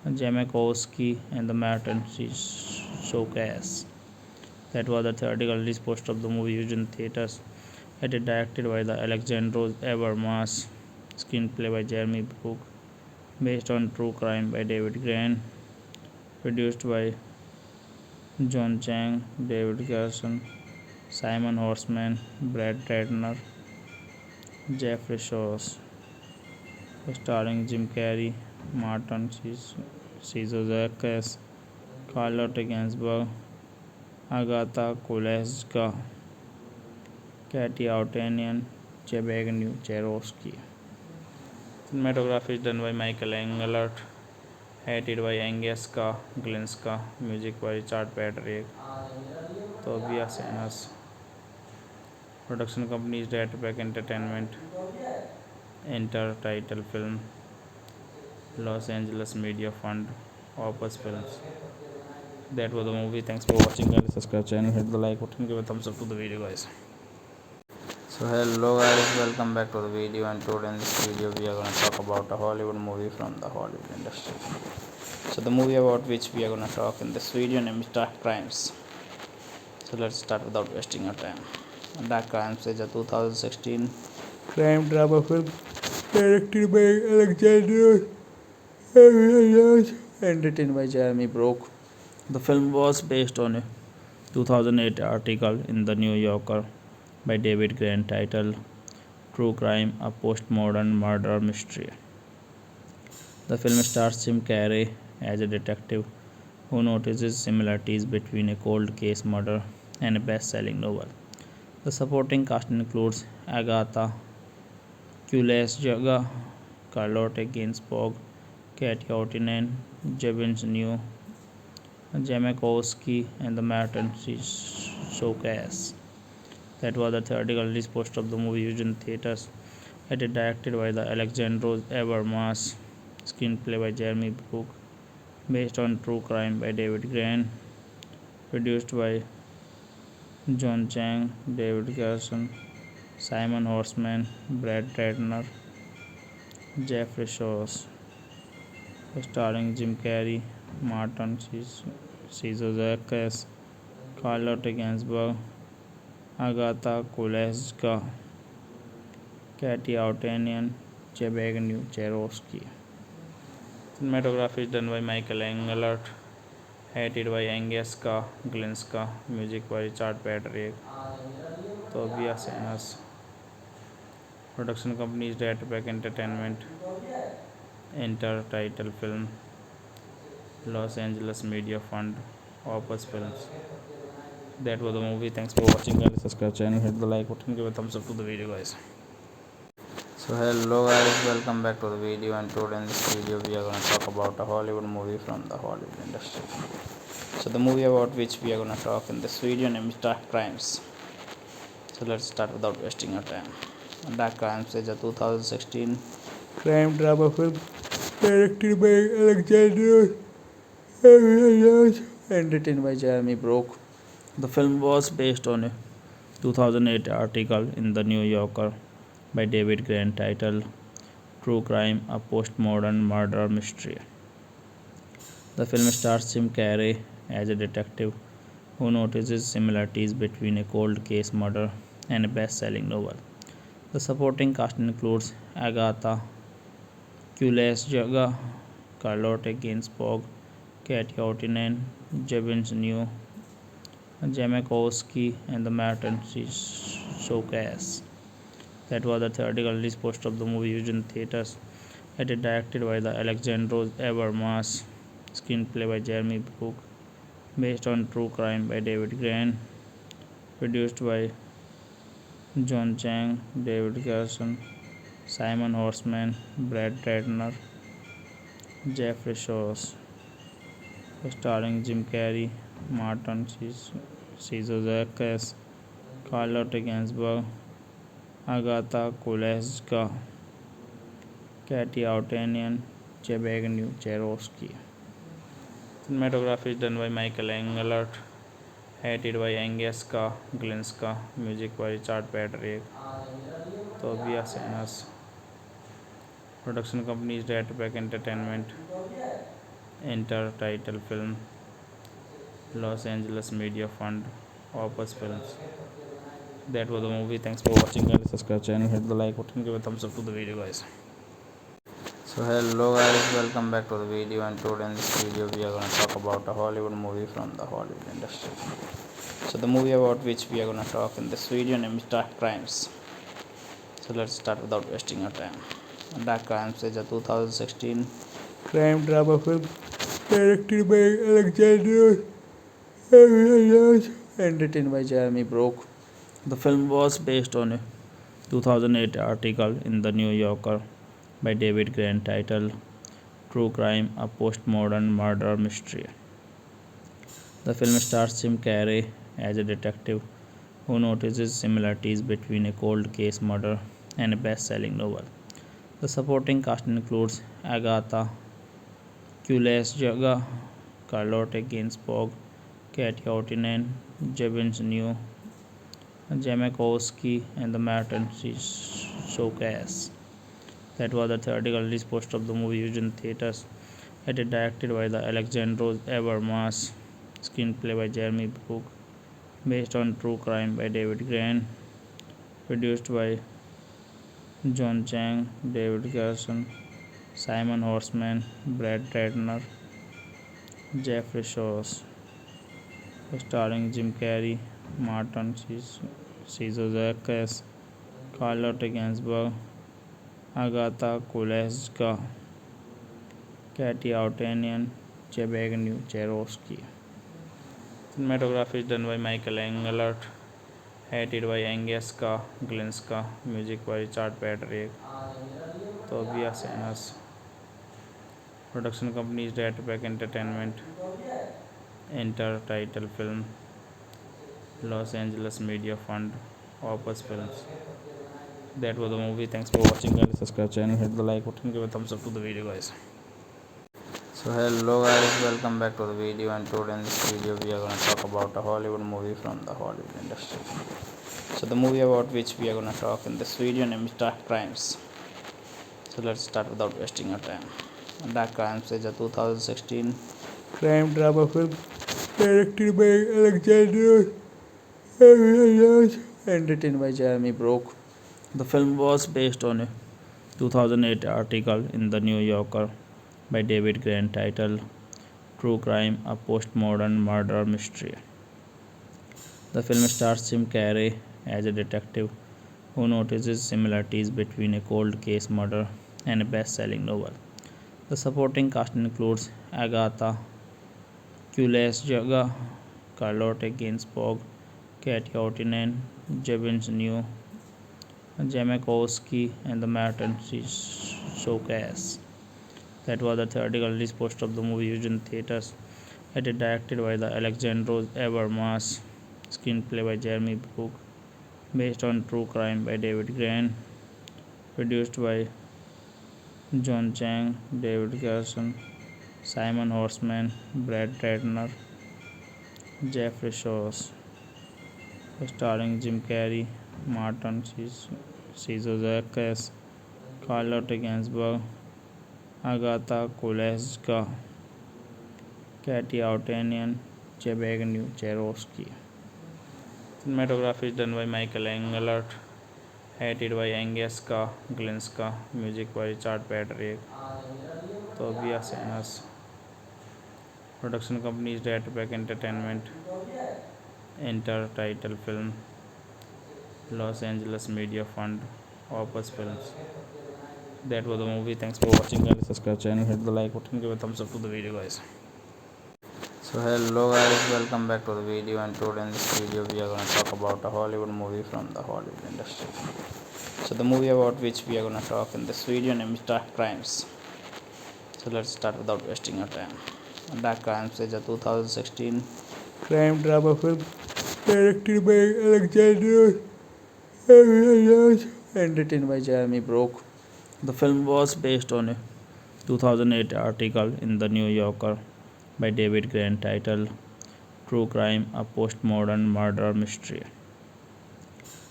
Jamakowski, and the Martin Scorsese. That was the theatrical release poster of the movie used in theaters. It is directed by the Alexandros Evermas, screenplay by Jeremy Brook, based on True Crime by David Grant, produced by John Chang, David Garson, Simon Horseman, Brad Ratner, Jeffrey Shores, starring Jim Carrey, Martin Scorsese, Charlotte Gainsbourg, Agatha Kuleshka, Katy Outanian, Zbigniew Jaroski. Cinematography is done by Michael Englert, edited by Agnieszka Glinska, music by Richard Patrick, Tobias Enos. Production company is Ratback Entertainment. Enter title film, Los Angeles Media Fund, Opus Films. That was the movie. Thanks for watching. Guys, subscribe channel, hit the like button, give a thumbs up to the video, guys. So hello guys, welcome back to the video, and today in this video we are going to talk about a Hollywood movie from the Hollywood industry. So the movie about which we are going to talk in this video name is Dark Crimes. So let's start without wasting our time. Dark Crimes is a 2016 crime drama film directed by Alexander and written by Jeremy Brock. The film was based on a 2008 article in The New Yorker by David Grant titled True Crime, a Postmodern Murder Mystery. The film stars Jim Carrey as a detective who notices similarities between a cold case murder and a best-selling novel. The supporting cast includes Agatha Kuleshka, Charlotte Gainsbourg, Katy Outinen, Zbigniew Jamakowski, and the Martin Scorsese. That was the theatrical release poster of the movie used in theaters. It is directed by the Alexandros Evermas, screenplay by Jeremy Brook, based on True Crime by David Grant, produced by John Chang, David Garson, Simon Horseman, Brad Ratner, Jeffrey Shores, starring Jim Carrey, Martin Scorsese, Charlotte Gainsbourg, Agatha Kuleshka, Katy Outanian, Zbigniew Jaroski. Cinematography is done by Michael Englert, edited by Agnieszka Glinska, music by Richard Patrick, Tobias Enos. Production company is Ratback Entertainment. Enter title film, Los Angeles Media Fund, Opus Films. That was the movie. Thanks for watching. Guys, subscribe channel, hit the like button, give a thumbs up to the video, guys. So hello guys, welcome back to the video, and today in this video we are going to talk about a Hollywood movie from the Hollywood industry. So the movie about which we are going to talk in this video name is Dark Crimes. So let's start without wasting our time. Dark Crimes is a 2016 crime drama film directed by Alexander and written by Jeremy Brock. The film was based on a 2008 article in The New Yorker by David Grant titled True Crime, a Postmodern Murder Mystery. The film stars Jim Carrey as a detective who notices similarities between a cold case murder and a best-selling novel. The supporting cast includes Agatha Kulesjaga, Carlotta Gainsbourg, Katie Ortinen, Jevons New, Jamakowski, and the Martin Showcase. That was the theatrical release poster of the movie used in theaters. It is directed by the Alexandros Evermas, screenplay by Jeremy Brook, based on True Crime by David Grant, produced by John Chang, David Garson, Simon Horseman, Brad Ratner, Jeffrey Shores, starring Jim Carrey, Martin Scorsese, Carlotta Gainsbourg, Agatha Kulesska, Katie Outanian, Chebagny Cherowski. Cinematography is done by Michael Englert, edited by Agnieszka Glinska, music by Richard Patrick, Tobias Enos. Production company is Ratback Entertainment, Intertitle Film, Los Angeles Media Fund, Opus Films. That was the movie. Thanks for watching. Guys, subscribe channel, hit the like button, give a thumbs up to the video, guys. So hello guys, welcome back to the video, and today in this video we are going to talk about a Hollywood movie from the Hollywood industry. So the movie about which we are going to talk in this video name is Dark Crimes. So let's start without wasting our time. Dark Crimes is a 2016 crime drama film directed by Alexander and written by Jeremy Brock. The film was based on a 2008 article in The New Yorker by David Grant titled True Crime, a Postmodern Murder Mystery. The film stars Jim Carrey as a detective who notices similarities between a cold case murder and a best-selling novel. The supporting cast includes Agatha Kulesjaga, Carlotta Gainsbourg, Katie Ortinen, Jevons New, Jamakowski, and the Martin Showcase. That was the theatrical release poster of the movie used in theaters. It is directed by the Alexandros Evermas, screenplay by Jeremy Brook, based on True Crime by David Grant, produced by John Chang, David Garson, Simon Horseman, Brad Ratner, Jeffrey Shores, starring Jim Carrey, Martin Scorsese, Carlotta Gainsbourg, Agatha Kulesska, Katie Outanian, Chebagny Cherowski. Cinematography is done by Michael Englert, edited by Agnieszka Glinska, music by Richard Patrick, Tobias Enos. Production company is Ratback Entertainment, Intertitle Film, Los Angeles Media Fund, Opus Films. That was the movie. Thanks for watching. Guys, subscribe channel, hit the like button, give a thumbs up to the video, guys. So hello guys, welcome back to the video, and today in this video we are going to talk about a Hollywood movie from the Hollywood industry. So the movie about which we are going to talk in this video name is Dark Crimes. So let's start without wasting our time. Dark Crimes is a 2016 crime drama film directed by Alexander and written by Jeremy Brock. The film was based on a 2008 article in The New Yorker by David Grant titled True Crime, a Postmodern Murder Mystery. The film stars Jim Carrey as a detective who notices similarities between a cold case murder and a best-selling novel. The supporting cast includes Agatha Kulesjaga, Carlotta Gainsbourg, Katie Ortinen, Jevons New, Jamakowski and the Martin Showcase. That was the theatrical release poster of the movie used in theaters. It is directed by the Alexandros Evermas, screenplay by Jeremy Brook, based on true crime by David Grant, produced by John Chang, David Garson, Simon Horseman, Brad Ratner, Jeffrey Shawes, starring Jim Carrey, Martin Scorsese, Charlotte Gainsbourg, Agatha Koleska, Katy Outanian, Zbigniew Jaroski. Cinematography is done by Michael Engelert, edited by Agnieszka Glinska, music by Richard Patrick, Tobias Enos. Production company is Ratback Entertainment. Intertitle film, Los Angeles Media Fund, Opus Films. That was the movie. Thanks for watching. Guys, subscribe channel, hit the like button, give a thumbs up to the video, guys. So hello guys, welcome back to the video, and today in this video we are going to talk about a Hollywood movie from the Hollywood industry. So the movie about which we are going to talk in this video name is Dark Crimes. So let's start without wasting our time. Dark Crimes is a 2016 crime drama film directed by Alexander and written by Jeremy Brook. The film was based on a 2008 article in The New Yorker by David Grant titled True Crime, a Postmodern Murder Mystery.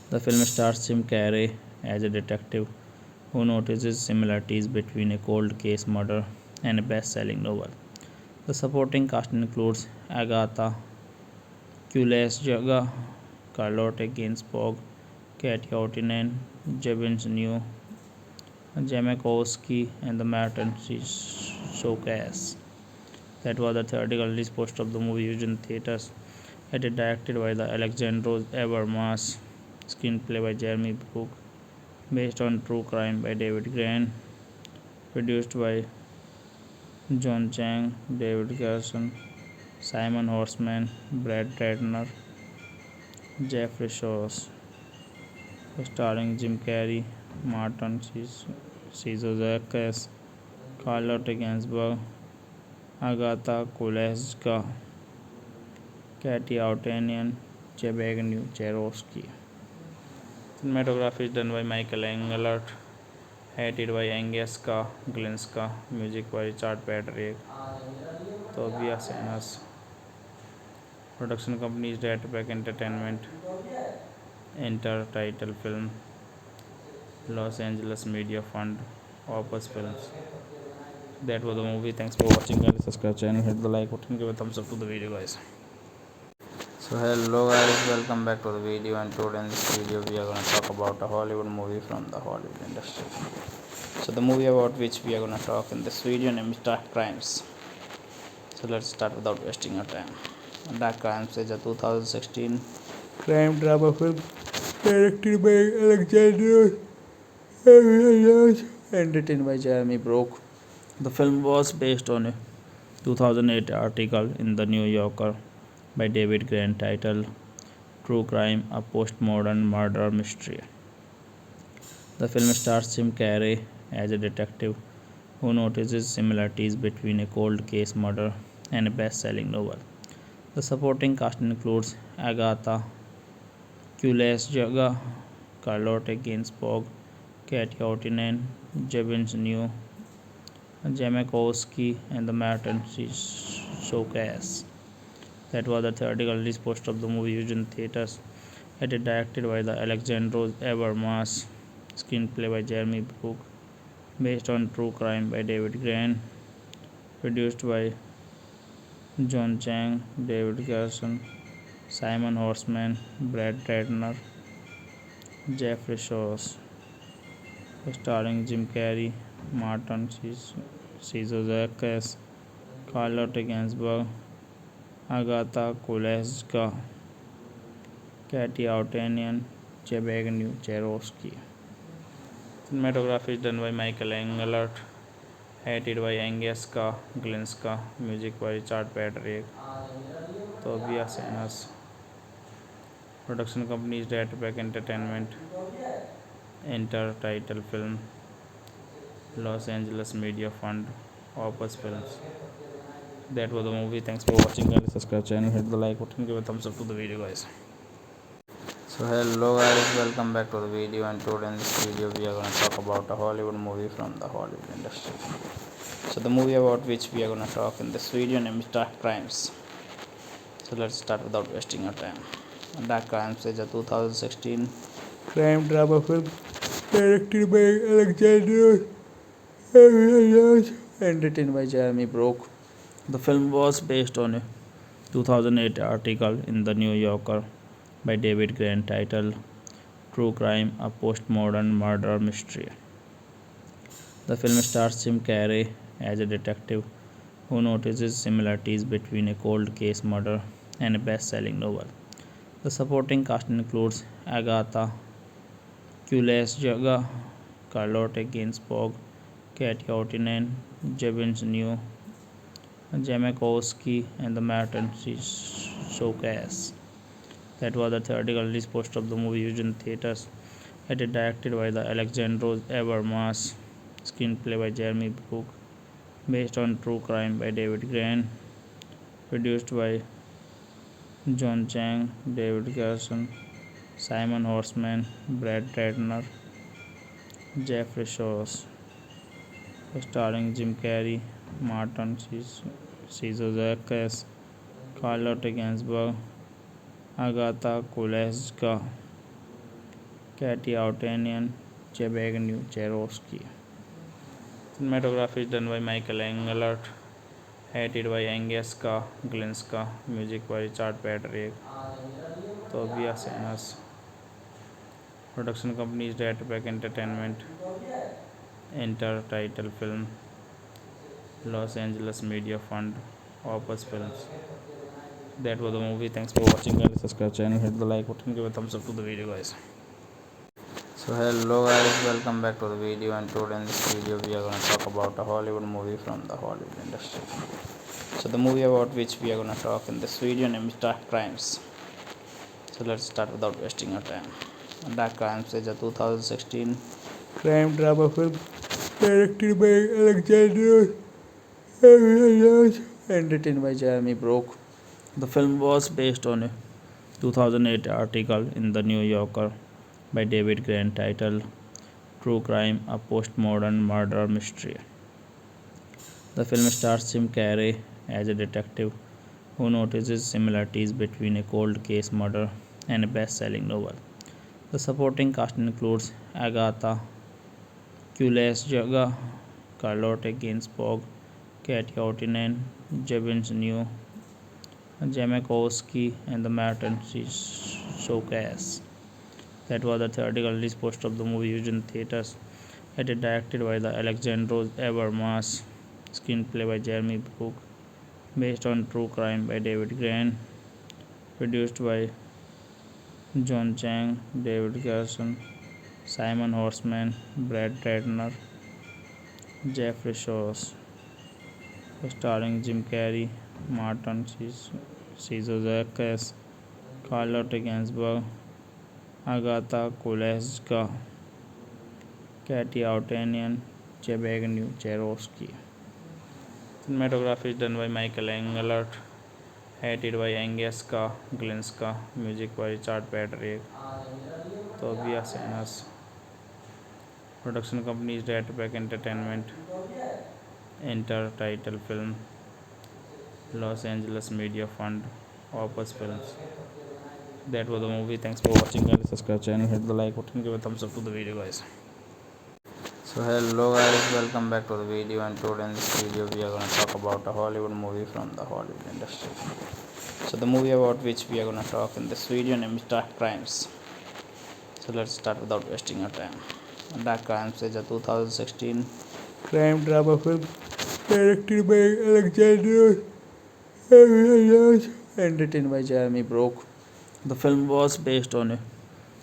The film stars Jim Carrey as a detective who notices similarities between a cold case murder and a best-selling novel. The supporting cast includes Agatha Kulesjaga, Charlotte Gainsbourg, Katy Outinen, Zbigniew Jamakowski, and the Martin Showcase. That was the theatrical release poster of the movie used in theaters. It is directed by the Alexandros Evermas, screenplay by Jeremy Brook, based on true crime by David Grant, produced by John Chang, David Garson, Simon Horseman, Brad Ratner, Jeffrey Shawes, starring Jim Carrey, Martin Scorsese, Charlotte Gainsbourg, Agatha Koleska, Katy Outanian, Zbigniew Jaroski. Cinematography is done by Michael Engelert, edited by Agnieszka Glinska, music by Richard Patrick, Tobias Enos. Production company is Ratback Entertainment. Intertitle film, Los Angeles Media Fund, Opus Films. That was the movie. Thanks for watching. Guys, subscribe channel, hit the like button, give a thumbs up to the video, guys. So hello guys, welcome back to the video, and today in this video we are going to talk about a Hollywood movie from the Hollywood industry. So the movie about which we are going to talk in this video name is Dark Crimes. So let's start without wasting our time. Dark Crimes is a 2016 crime drama film directed by Alexander and written by Jeremy Brook. The film was based on a 2008 article in The New Yorker by David Grant titled True Crime, a Postmodern Murder Mystery. The film stars Jim Carrey as a detective who notices similarities between a cold case murder and a best-selling novel. The supporting cast includes Agatha Kulesjaga, Charlotte Gainsbourg, Katy Outinen, Zbigniew Jamakowski, and the Martin Showcase. That was the theatrical release poster of the movie used in theaters. It is directed by the Alexandros Evermas, screenplay by Jeremy Brook, based on true crime by David Grant, produced by John Chang, David Garson, Simon Horseman, Brad Ratner, Jeffrey Shawes, starring Jim Carrey, Martin Scorsese, Charlotte Gainsbourg, Agatha Koleska, Katy Outanian, Zbigniew Jaroski. Cinematography is done by Michael Engelert, edited by Agnieszka Glinska, music by Richard Patrick, Tobias Enos. Production company is Ratback Entertainment. Enter title film Los Angeles Media Fund Opus Films. That was the movie. Thanks for watching. Guys, subscribe channel, hit the like button, give a thumbs up to the video, guys. So hello guys, welcome back to the video, and today in this video we are going to talk about a Hollywood movie from the Hollywood industry. So the movie about which we are going to talk in this video name is Dark Crimes. So let's start without wasting our time. Dark Crimes is a 2016 crime drama film directed by Alexander and written by Jeremy Brock. The film was based on a 2008 article in The New Yorker by David Grant titled True Crime, a Postmodern Murder Mystery. The film stars Jim Carrey as a detective who notices similarities between a cold case murder and a best-selling novel. The supporting cast includes Agatha Kulesjaga, Carlotte Gainsbourg, Katie Ortinen, Jevin New, Jamakowski, and the Martin Showcase. That was the theatrical release poster of the movie used in theaters. It is directed by the Alexandros Evermas, screenplay by Jeremy Brook, based on True Crime by David Grant, produced by John Chang, David Garson, Simon Horseman, Brad Ratner, Jeffrey Shores, starring Jim Carrey, Martin Scorsese, Carlotte Gainsbourg, Agatha Kulesska, Katie Outanian, Chebagny Cherowski. Cinematography is done by Michael Englert, edited by Agnieszka Glinska, music by Richard Patrick, Tobias Enos. Production company is Datapack Entertainment. Enter title film Los Angeles Media Fund Opus Films. That was the movie. Thanks for watching. Guys, subscribe channel, hit the like button, give a thumbs up to the video, guys. So hello guys, welcome back to the video, and today in this video we are going to talk about a Hollywood movie from the Hollywood industry. So the movie about which we are going to talk in this video name is Dark Crimes. So let's start without wasting our time. Dark Crimes is a 2016 crime drama film directed by Alexander and written by Jeremy Brock. The film was based on a 2008 article in The New Yorker by David Grant titled True Crime, a Postmodern Murder Mystery. The film stars Jim Carrey as a detective who notices similarities between a cold case murder and a best-selling novel. The supporting cast includes Agatha Kulesjaga, Carlotte Gainsbourg, Katie Ortinen, Jevin New, Jamakowski, and the Martin Showcase. That was the theatrical release poster of the movie used in theaters. It is directed by the Alexandros Evermas, screenplay by Jeremy Brook, based on True Crime by David Grant, produced by John Chang, David Garson, Simon Horseman, Brad Ratner, Jeffrey Shores, starring Jim Carrey, Martin Scorsese, Carlotte Gainsbourg, Agatha Kulesska, Katie Outanian, Chebagny Cherowski. Cinematography is done by Michael Englert, edited by Agnieszka Glinska, music by Richard Patrick, Tobias Enos. Production company is Datapack Entertainment. Enter title film Los Angeles Media Fund Opus Films. That was the movie. Thanks for watching. Guys, subscribe channel, hit the like button, give a thumbs up to the video, guys. So hello guys, welcome back to the video, and today in this video we are going to talk about a Hollywood movie from the Hollywood industry. So the movie about which we are going to talk in this video name is Dark Crimes. So let's start without wasting our time. Dark Crimes is a 2016 crime drama film directed by Alexander and written by Jeremy Brock. The film was based on a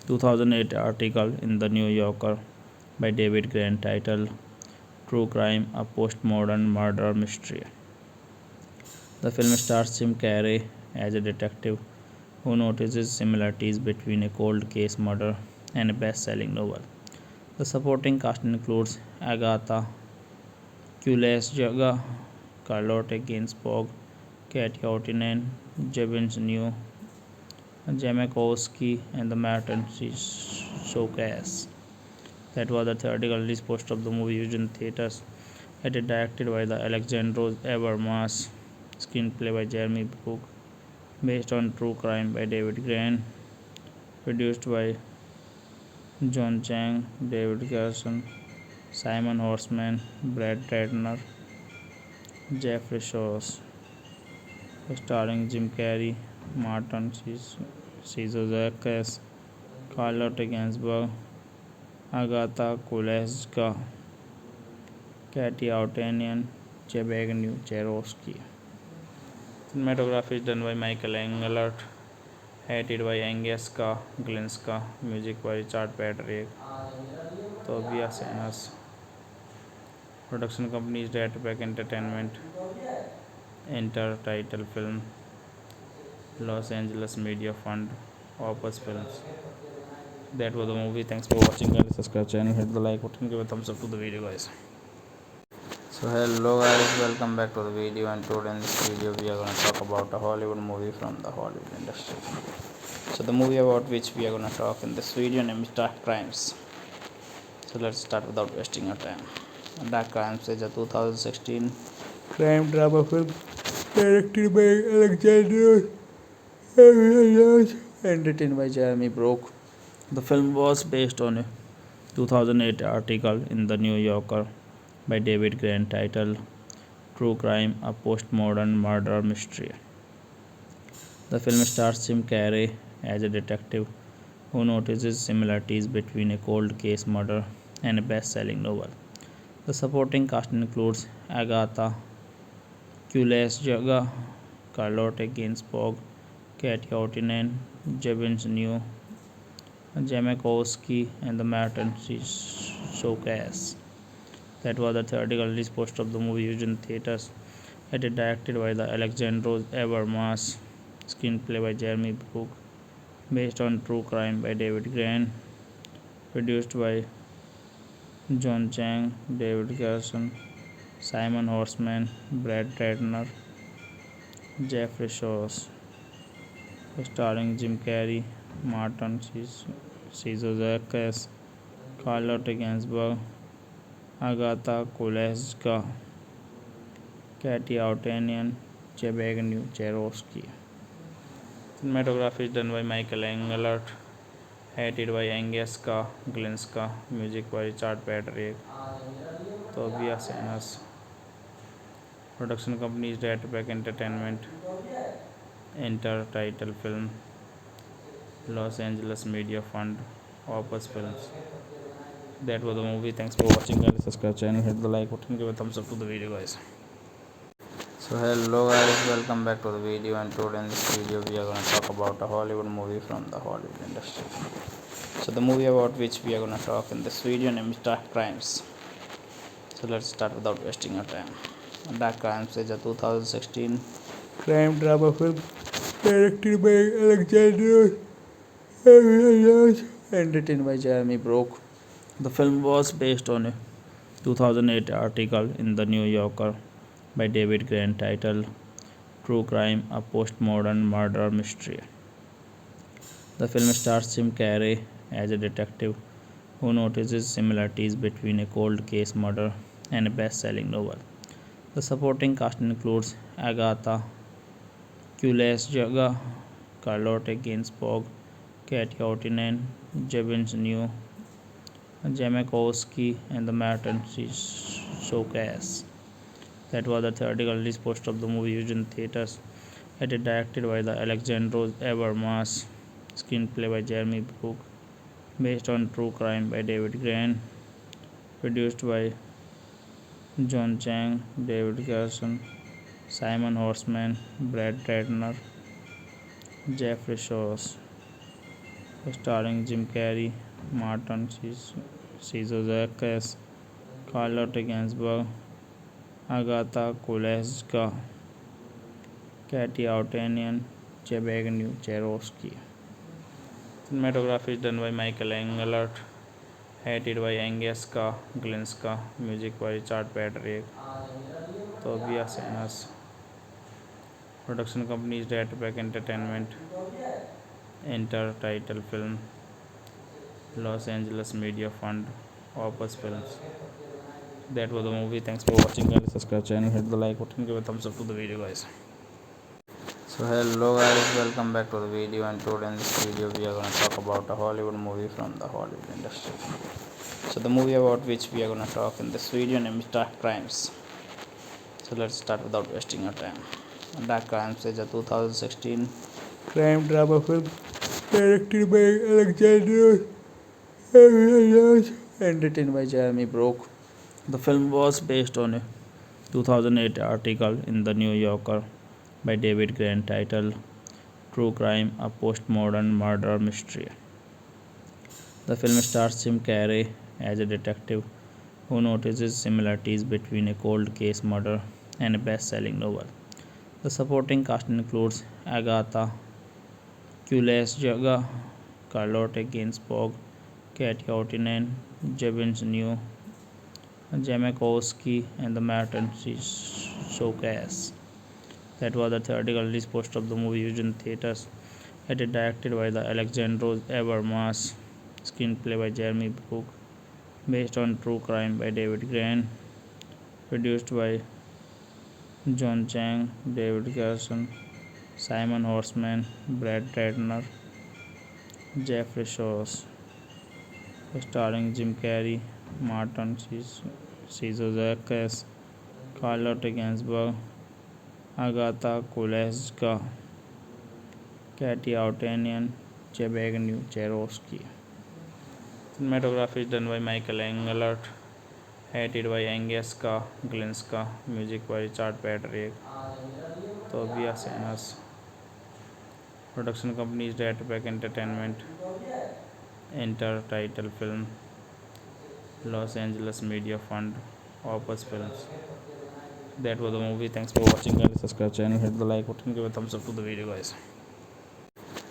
2008 article in The New Yorker by David Grant titled True Crime, a Postmodern Murder Mystery. The film stars Jim Carrey as a detective who notices similarities between a cold case murder and a best-selling novel. The supporting cast includes Agatha Kulesjaga, Carlotte Gainsbourg, Katie Ortinen, Jevons New, Jamakowski, and the Martin Showcase. That was the theatrical release poster of the movie used in theaters. It is directed by the Alexandros Evermas, screenplay by Jeremy Brook, based on true crime by David Grant, produced by John Chang, David Garson, Simon Horseman, Brad Ratner, Jeffrey Shores, starring Jim Carrey, Martin Scorsese, Carlotte Gainsbourg, Agatha Kulesska, Katie Outanian, Zbigniew Jaroski. Cinematography is done by Michael Engelert, edited by Agnieszka Glinska, music by Richard Patrick, Tobias Enos. Production company is Datback Entertainment, Intertitle Film, Los Angeles Media Fund, Opus Films. That was the movie. Thanks for watching. Guys, subscribe channel, hit the like button, give a thumbs up to the video, guys. So hello guys, welcome back to the video, and today in this video we are going to talk about a Hollywood movie from the Hollywood industry. So the movie about which we are going to talk in this video name is Dark Crimes. So let's start without wasting our time. Dark Crimes is a 2016 crime drama film directed by Alexander and written by Jeremy Brook. The film was based on a 2008 article in The New Yorker by David Grant titled True Crime, a Postmodern Murder Mystery. The film stars Jim Carrey as a detective who notices similarities between a cold case murder and a best-selling novel. The supporting cast includes Agatha Kulesjaga, Carlotte Gainsbourg, Katie Ortinen, Jevons New, Jamakowski, and the Martin Showcase. That was the theatrical release poster of the movie used in theaters. It is directed by the Alexandros Evermas, screenplay by Jeremy Brook, based on true crime by David Grant, produced by John Chang, David Garson, Simon Horseman, Brad Ratner, Jeffrey Shores, starring Jim Carrey, Martin Scorsese, Carlotte Gainsbourg, Agatha Kulesska, Katie Outanian, Zbigniew Jaroski. Cinematography is done by Michael Engelert, edited by Agnieszka Glinska, music by Richard Patrick, Tobias Enos. Production company is Datback Entertainment, Intertitle Film, Los Angeles Media Fund, Opus Films. That was the movie. Thanks for watching. Guys, subscribe channel, hit the like button, give a thumbs up to the video, guys. So hello guys, welcome back to the video, and today in this video we are going to talk about a Hollywood movie from the Hollywood industry. So the movie about which we are going to talk in this video name is Dark Crimes. So let's start without wasting our time. Dark Crimes is a 2016 crime drama film directed by Alexander and written by Jeremy Brook. The film was based on a 2008 article in The New Yorker by David Grant titled True Crime, a Postmodern Murder Mystery. The film stars Jim Carrey as a detective who notices similarities between a cold case murder and a best-selling novel. The supporting cast includes Agatha Kulesjaga, Carlotte Gainsbourg, Katie Ortinen, Jevons New, Jamakowski, and the Martin Showcase. That was the theatrical release poster of the movie used in theaters. It is directed by the Alexandros Evermas, screenplay by Jeremy Brook, based on true crime by David Grant, produced by John Chang, David Garson, Simon Horseman, Brad Ratner, Jeffrey Shores, starring Jim Carrey, Martin Scorsese, Carlotte Gainsbourg, Agatha Kulesska, Katie Outanian, Zbigniew Jaroski. Cinematography is done by Michael Engelert, Edited by Agnieszka Glinska, music by Richard Patrick, Tobias Enas. Production company is Ratback Entertainment. Enter title film Los Angeles Media Fund, Opus Films. That was the movie. Thanks for watching. Guys, subscribe channel, hit the like button, give a thumbs up to the video, guys. So hello guys, welcome back to the video, and today in this video we are going to talk about a Hollywood movie from the Hollywood industry. So the movie about which we are going to talk in this video name is Dark Crimes. So let's start without wasting our time. Dark Crimes is a 2016 crime drama film directed by Alexander and written by Jeremy Brock. The film was based on a 2008 article in The New Yorker by David Grant titled True Crime, a Postmodern Murder Mystery. The film stars Jim Carrey as a detective who notices similarities between a cold case murder and a best-selling novel. The supporting cast includes Agatha Kulesjaga, Carlotte Gainsbourg, Katie Ottinen, Jevin New, Jamakowski, and the Martin Showcase. That was the theatrical release poster of the movie used in theaters. It is directed by the Alexandros Evermas, screenplay by Jeremy Brook, based on True Crime by David Grant, produced by John Chang, David Garson, Simon Horseman, Brad Ratner, Jeffrey Shores, starring Jim Carrey, Martin Scorsese, Carlotte Gainsbourg, Agatha Kulesska, Katie Outanian, Zbigniew Jarowski. Cinematography is done by Michael Englert, edited by Agnieszka Glinska, music by Richard Patrick, Tobias Enas. Production company is Ratback Entertainment. Enter title film Los Angeles Media Fund, Opus Films. That was the movie. Thanks for watching. Guys, subscribe channel, hit the like button, give a thumbs up to the video, guys.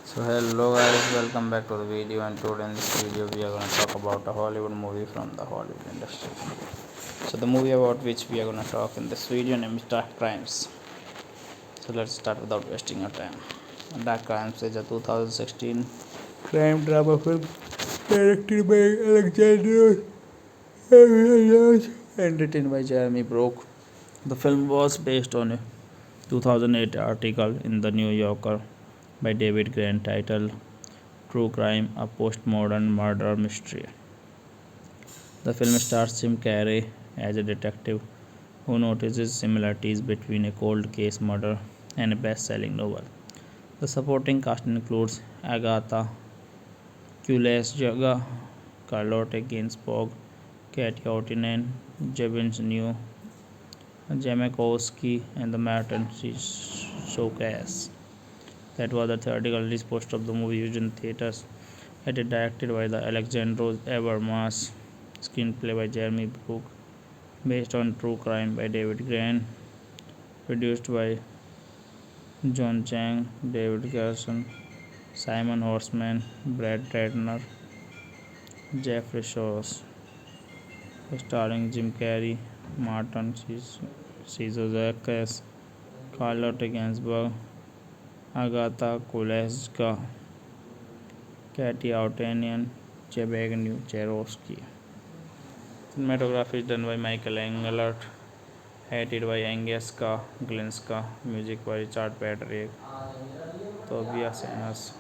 So hello guys, welcome back to the video, and today in this video we are going to talk about a Hollywood movie from the Hollywood industry. So the movie about which we are going to talk in this video name is Dark Crimes. So let's start without wasting our time. Dark Crimes is a 2016 crime drama film directed by Alexander and written by Jeremy Brock. The film was based on a 2008 article in The New Yorker by David Grant titled True Crime, a Postmodern Murder Mystery. The film stars Jim Carrey as a detective who notices similarities between a cold case murder and a best-selling novel. The supporting cast includes Agatha Kulesjaga, Carlotte Gainsbourg, Katie Ottinen, Jevin New, Jamakowski, and the Martin Showcase. That was the theatrical release poster of the movie used in theaters. It is directed by the Alexandros Evermas, screenplay by Jeremy Brook, based on True Crime by David Grant, produced by John Chang, David Garson, Simon Horseman, Brad Ratner, Jeffrey Shores, starring Jim Carrey, Martin Scorsese, Carlotte Gainsbourg, Agatha Kulesska, Katie Outanian, Zbigniew Jarowski. Cinematography is done by Michael Englert, edited by Agnieszka Glinska, music by Richard Patrick, Tobias Enas.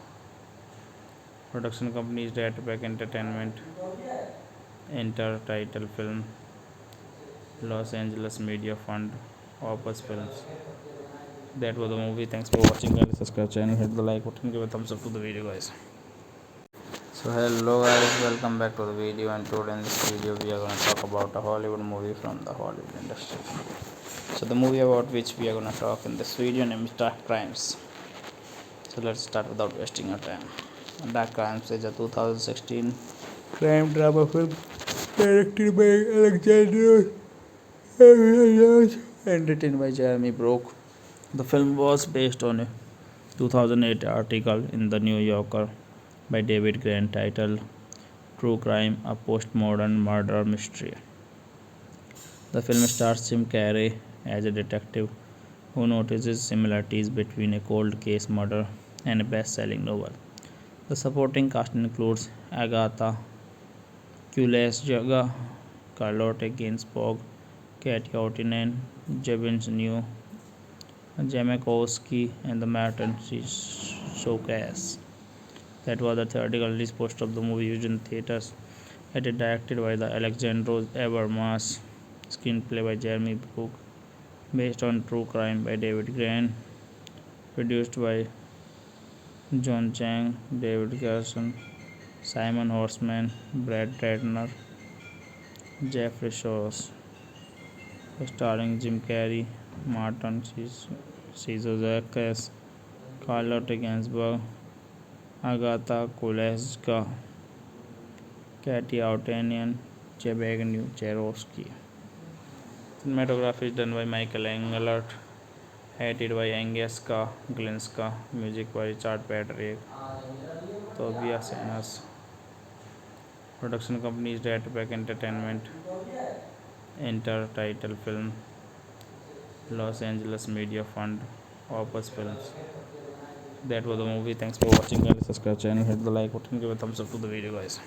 Production company is Ratback Entertainment. Enter title film Los Angeles Media Fund, Opus Films. That was the movie. Thanks for watching. Guys, subscribe channel, hit the like button, give a thumbs up to the video, guys. So hello guys, welcome back to the video, and today in this video we are going to talk about a Hollywood movie from the Hollywood industry. So the movie about which we are going to talk in this video name is Dark Crimes. So let's start without wasting our time. Dark Crimes is a 2016 crime drama film directed by Alexander and written by Jeremy Brock. The film was based on a 2008 article in The New Yorker by David Grant titled true crime, a postmodern murder mystery. The film stars Jim Carrey as a detective who notices similarities between a cold case murder and a best-selling novel. The supporting cast includes Agatha Kulesjaga, Carlotte Gainsbourg, Katie Ortinen, Jevons New, Jamakowski, and the Martin Showcase. That was the theatrical release poster of the movie used in theaters. It is directed by the Alexandros Evermas, screenplay by Jeremy Brook, based on true crime by David Grant, produced by John Chang, David Garson, Simon Horseman, Brad Ratner, Jeffrey Shores, starring Jim Carrey, Martin Scorsese, Carlotte Gainsbourg, Agatha Kulesska, Katie Outanian, Zbigniew Cherowski. Cinematography is done by Michael Englert, edited by Agnieszka Glinska, music by Richard Patrick, Tobias Enos. Production company is Ratback Entertainment, Intertitle Film, Los Angeles Media Fund, Opus Films. That was the movie. Thanks for watching. Guys, subscribe channel, hit the like button, give a thumbs up to the video, guys.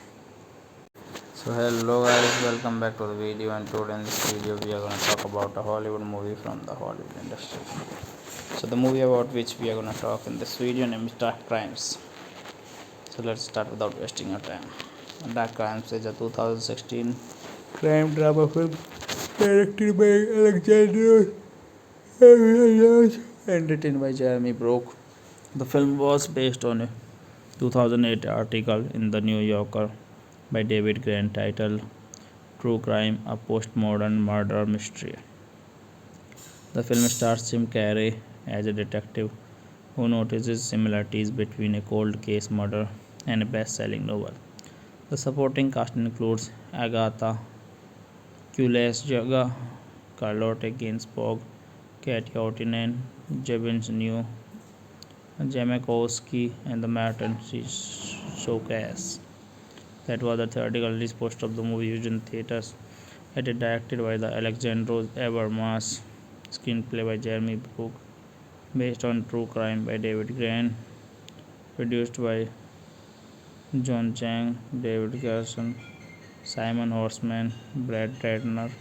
So hello guys, welcome back to the video, and today in this video we are going to talk about a Hollywood movie from the Hollywood industry. So the movie about which we are going to talk in this video name is Dark Crimes. So let's start without wasting your time. Dark Crimes is a 2016 crime drama film directed by Alexander and written by Jeremy Brook. The film was based on a 2008 article in The New Yorker by David Grant titled True Crime, a Postmodern Murder Mystery. The film stars Jim Carrey as a detective who notices similarities between a cold case murder and a best-selling novel. The supporting cast includes Agatha Kulesjaga, Carlotte Gainsbourg, Katie Ortinen, Jevons New, Jamakowski, and the Martin Showcase. That was the theatrical release poster of the movie used in theaters. It is directed by the Alexandros Evermas, screenplay by Jeremy Brook, based on true crime by David Grant, produced by John Chang, David Garson, Simon Horseman, Brad Ratner,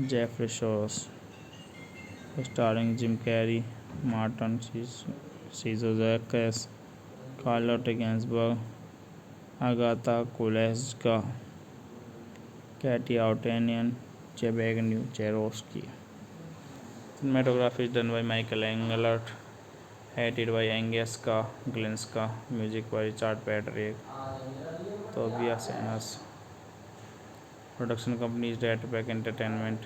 Jeffrey Shores, starring Jim Carrey, Martin Scorsese, Carlotte Gainsbourg, Agatha Kulesska, Katie Outanian, Zbigniew Cherowski. Cinematography is done by Michael Englert, edited by Agnieszka Glinska, music by Richard Patrick, Tobias Enos. Production company is Ratback Entertainment,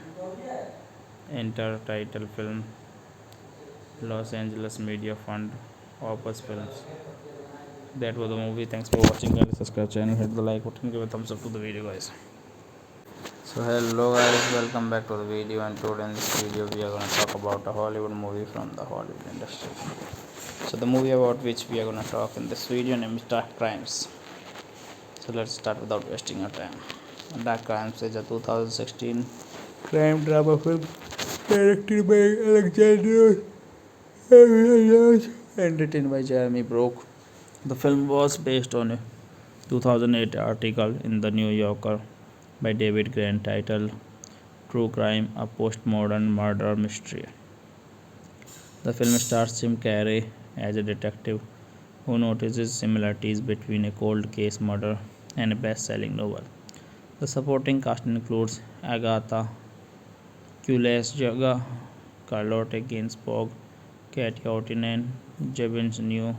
Intertitle Film, Los Angeles Media Fund, Opus Films. That was the movie. Thanks for watching. Guys, subscribe channel, hit the like button, give a thumbs up to the video, guys. So hello guys, welcome back to the video, and today in this video we are going to talk about a Hollywood movie from the Hollywood industry. So the movie about which we are going to talk in this video name is Dark Crimes. So let's start without wasting your time. Dark Crimes is a 2016 crime drama film directed by Alexander and written by Jeremy Brook. The film was based on a 2008 article in The New Yorker by David Grant titled True Crime, a Postmodern Murder Mystery. The film stars Jim Carrey as a detective who notices similarities between a cold case murder and a best-selling novel. The supporting cast includes Agatha Kulesjaga, Carlotte Gainsbourg, Katie Ortinen, Jevons New,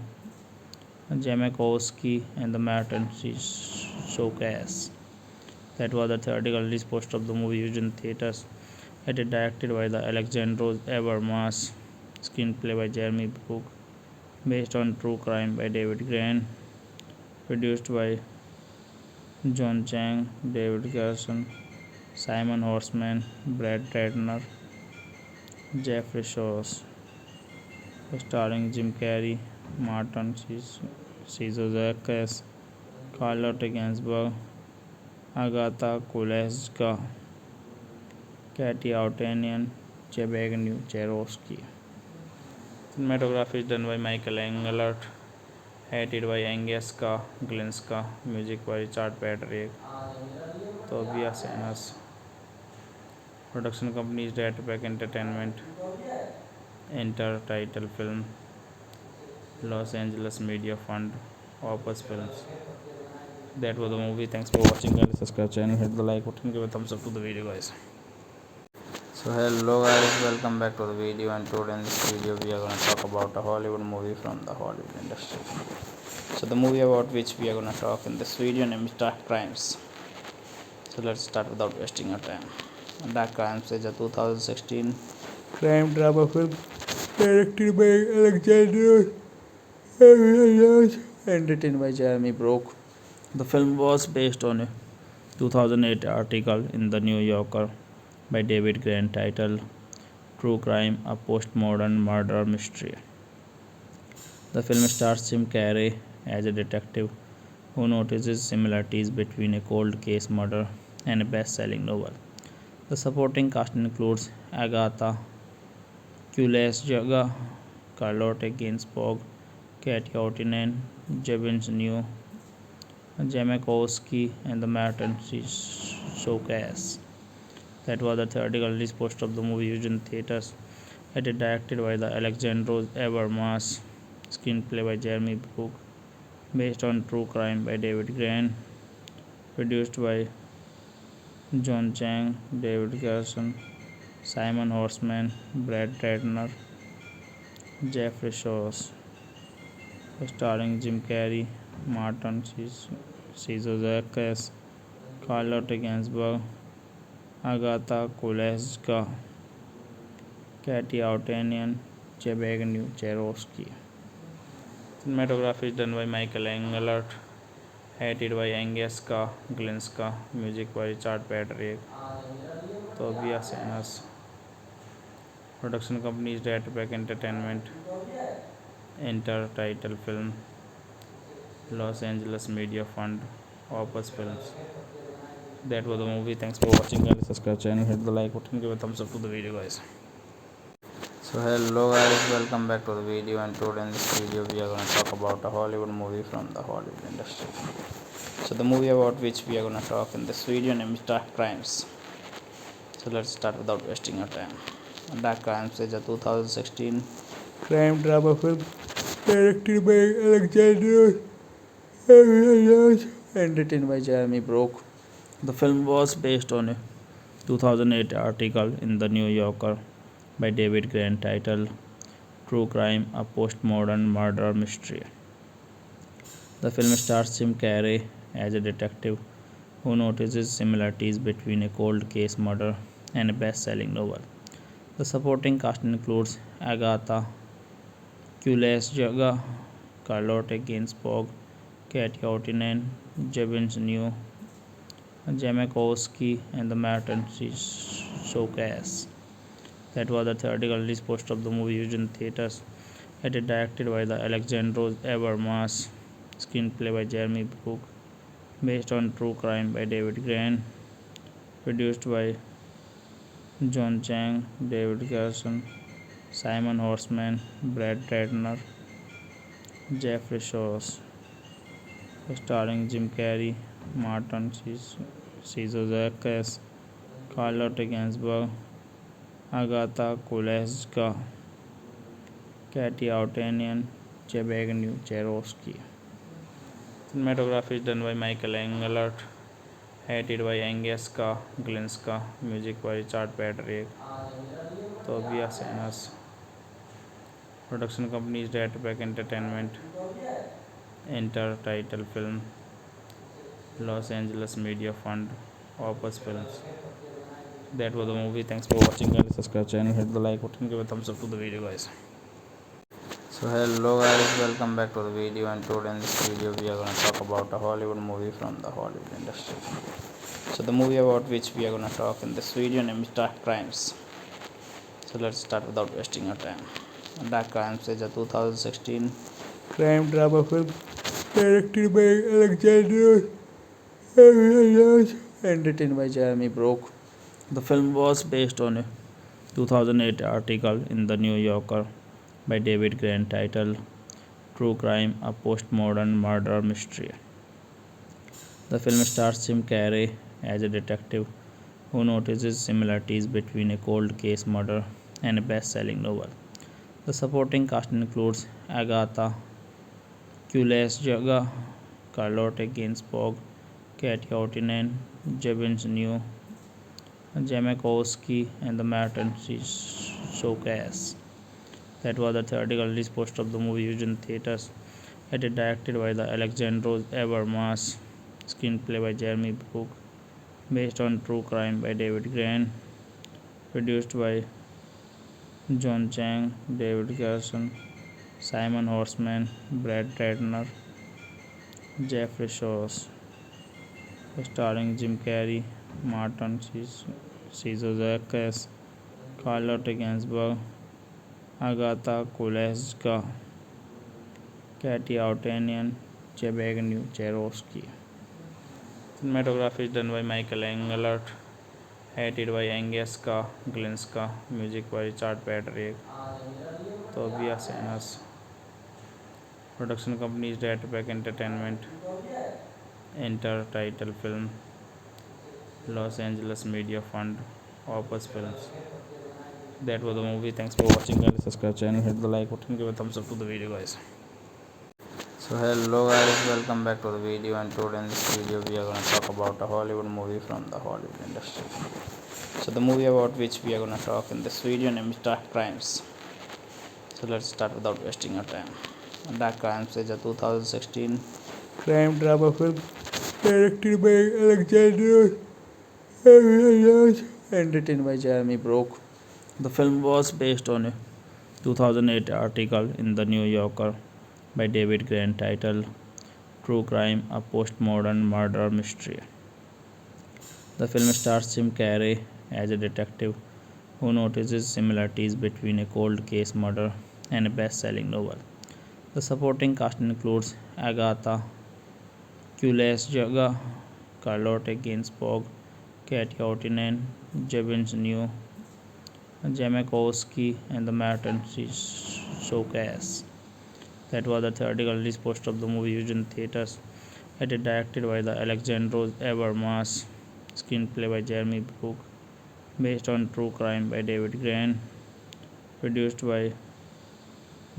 Jamakowski, and the Martin Showcase. That was the theatrical release poster of the movie used in theaters. It is directed by the Alexandros Evermas, screenplay by Jeremy Brook, based on true crime by David Grant, produced by John Chang, David Garson, Simon Horseman, Brad Ratner, Jeffrey Shores, starring Jim Carrey, Martin Scorsese, Charlotte Gainsbourg, Agatha Kuleshka, Katy Outanian, Zbigniew Jaroski. Cinematography is done by Michael Engelert, edited by Agnieszka Glinska, music by Richard Patrick, Tobias Enos. Production company is Datback Entertainment. Intertitle film, Los Angeles Media Fund, Opus Films. That was the movie. Thanks for watching. Guys, subscribe channel, hit the like button, give a thumbs up to the video, guys. So hello guys, welcome back to the video, and today in this video we are going to talk about a Hollywood movie from the Hollywood industry. So the movie about which we are going to talk in this video name is Dark Crimes. So let's start without wasting our time. Dark Crimes is a 2016 crime drama film directed by Alexander and written by Jeremy Brock. The film was based on a 2008 article in The New Yorker by David Grant titled True Crime, a Postmodern Murder Mystery. The film stars Jim Carrey as a detective who notices similarities between a cold case murder and a best-selling novel. The supporting cast includes Agatha Kuleshka, Charlotte Gainsbourg, Katy Outinen, Zbigniew Jamakowski, and the Martin Showcase. That was the theatrical release poster of the movie used in theaters. It is directed by the Alexandros Evermas, screenplay by Jeremy Brook, based on True Crime by David Grant, produced by John Chang, David Garson, Simon Horseman, Brad Ratner, Jeffrey Shawes, starring Jim Carrey, Martin Scorsese, Charlotte Gainsbourg, Agatha Kuleshka, Katy Outanian, Zbigniew Jaroski. Cinematography is done by Michael Engelert, edited by Agnieszka Glinska, music by Richard Patrick, Tobias Enos. Production company is Datback Entertainment. Intertitle film, Los Angeles Media Fund, Opus Films. That was the movie. Thanks for watching. Guys, subscribe channel, hit the like button, give a thumbs up to the video, guys. So hello guys, welcome back to the video, and today in this video we are going to talk about a Hollywood movie from the Hollywood industry. So the movie about which we are going to talk in this video name is Dark Crimes. So let's start without wasting our time. Dark Crimes is a 2016 crime drama film directed by Alexander and written by Jeremy Brock. The film was based on a 2008 article in The New Yorker by David Grant titled True Crime, a Postmodern Murder Mystery. The film stars Jim Carrey as a detective who notices similarities between a cold case murder and a best-selling novel. The supporting cast includes Agatha Kuleshka, Charlotte Gainsbourg, Katy Outinen, Zbigniew Jamakowski, and the Martin Showcase. That was the theatrical release poster of the movie used in theaters. It is directed by the Alexandros Evermas, screenplay by Jeremy Brook, based on True Crime by David Grant, produced by John Chang, David Garson, Simon Horseman, Brad Ratner, Jeffrey Shawes, starring Jim Carrey, Martin Scorsese, Charlotte Gainsbourg, Agatha Kuleshka, Katy Outanian, Zbigniew Jaroski. Cinematography is done by Michael Engelert, edited by Agnieszka Glinska, music by Richard Patrick, Tobias Enos. Production company is Datback Entertainment. Intertitle film, Los Angeles Media Fund, Opus Films. That was the movie. Thanks for watching. Guys, subscribe channel, hit the like button, give a thumbs up to the video, guys. So hello guys, welcome back to the video, and today in this video we are going to talk about a Hollywood movie from the Hollywood industry. So the movie about which we are going to talk in this video name is Dark Crimes. So let's start without wasting our time. Dark Crimes is a 2016 crime drama film directed by Alexander Abramovich and written by Jeremy Brock. The film was based on a 2008 article in The New Yorker by David Grant titled True Crime: A Postmodern Murder Mystery. The film stars Jim Carrey as a detective who notices similarities between a cold case murder and a best-selling novel. The supporting cast includes Agatha Kulesjaga, Carlotte Gainsbourg, Katie Ortinen, Jevin New, Jamakowski, and the Martin Showcase. That was the theatrical release poster of the movie used in theaters. It is directed by the Alexandros Evermas, screenplay by Jeremy Brook, based on True Crime by David Grant, produced by John Chang, David Garson, Simon Horseman, Brad Ratner, Jeffrey Shores, starring Jim Carrey, Martin Scorsese, Carlotte Gainsbourg, Agatha Kulesga, Katie Outanian, Zbigniew Jaroski. Cinematography is done by Michael Englert, edited by Agnieszka Glinska, music by Richard Patrick, Tobias Enos. Production company is Datback Entertainment. Enter title film, Los Angeles Media Fund, Opus Films. That was the movie. Thanks for watching. Guys, subscribe channel, hit the like button, give a thumbs up to the video, guys. So hello guys, welcome back to the video, and today in this video we are going to talk about a Hollywood movie from the Hollywood industry. So the movie about which we are going to talk in this video name is Dark Crimes. So let's start without wasting your time. Dark Crimes is a 2016 crime drama film directed by Alexander Abramovich and written by Jeremy Brock. The film was based on a 2008 article in The New Yorker by David Grant titled True Crime: A Postmodern Murder Mystery. The film stars Jim Carrey as a detective who notices similarities between a cold case murder and a best-selling novel. The supporting cast includes Agatha Kulesjaga, Carlotte Gainsbourg, Katie Ortinen, Jevin New, Jamakowski, and the Martin Showcase. That was the theatrical release poster of the movie used in theaters. It is directed by the Alexandros Evermas, screenplay by Jeremy Brook, based on True Crime by David Grant, produced by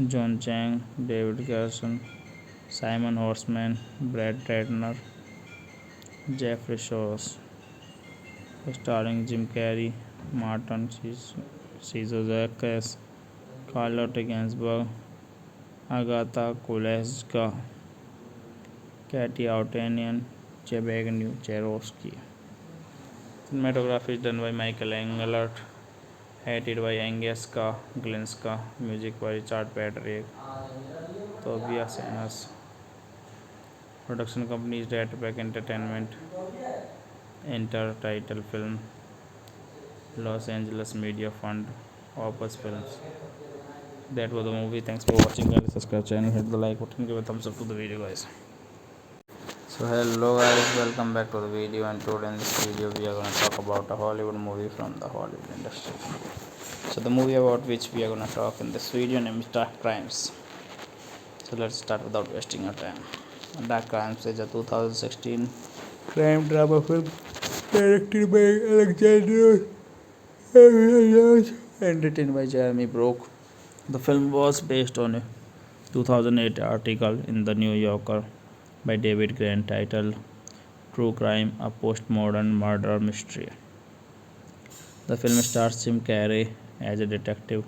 John Chang, David Garson, Simon Horseman, Brad Ratner, Jeffrey Shores, starring Jim Carrey, Martin Scorsese, Carlotte Gainsbourg, Agatha Kulesga, Katie Outanian, Zbigniew Jaroski. Cinematography is done by Michael Englert, edited by Agnieszka Glinska, music by Richard Patrick, Tobias Enos. Production company is Datback Entertainment. Enter title film, Los Angeles Media Fund, Opus Films. That was the movie. Thanks for watching. Guys, subscribe channel, hit the like button, give a thumbs up to the video, guys. So hello guys, welcome back to the video, and today in this video we are going to talk about a Hollywood movie from the Hollywood industry. So the movie about which we are going to talk in this video name is Dark Crimes. So let's start without wasting your time. Dark Crimes is a 2016 crime drama film directed by Alexander Abramovich and written by Jeremy Brock. The film was based on a 2008 article in The New Yorker by David Grant titled True Crime: A Postmodern Murder Mystery. The film stars Jim Carrey as a detective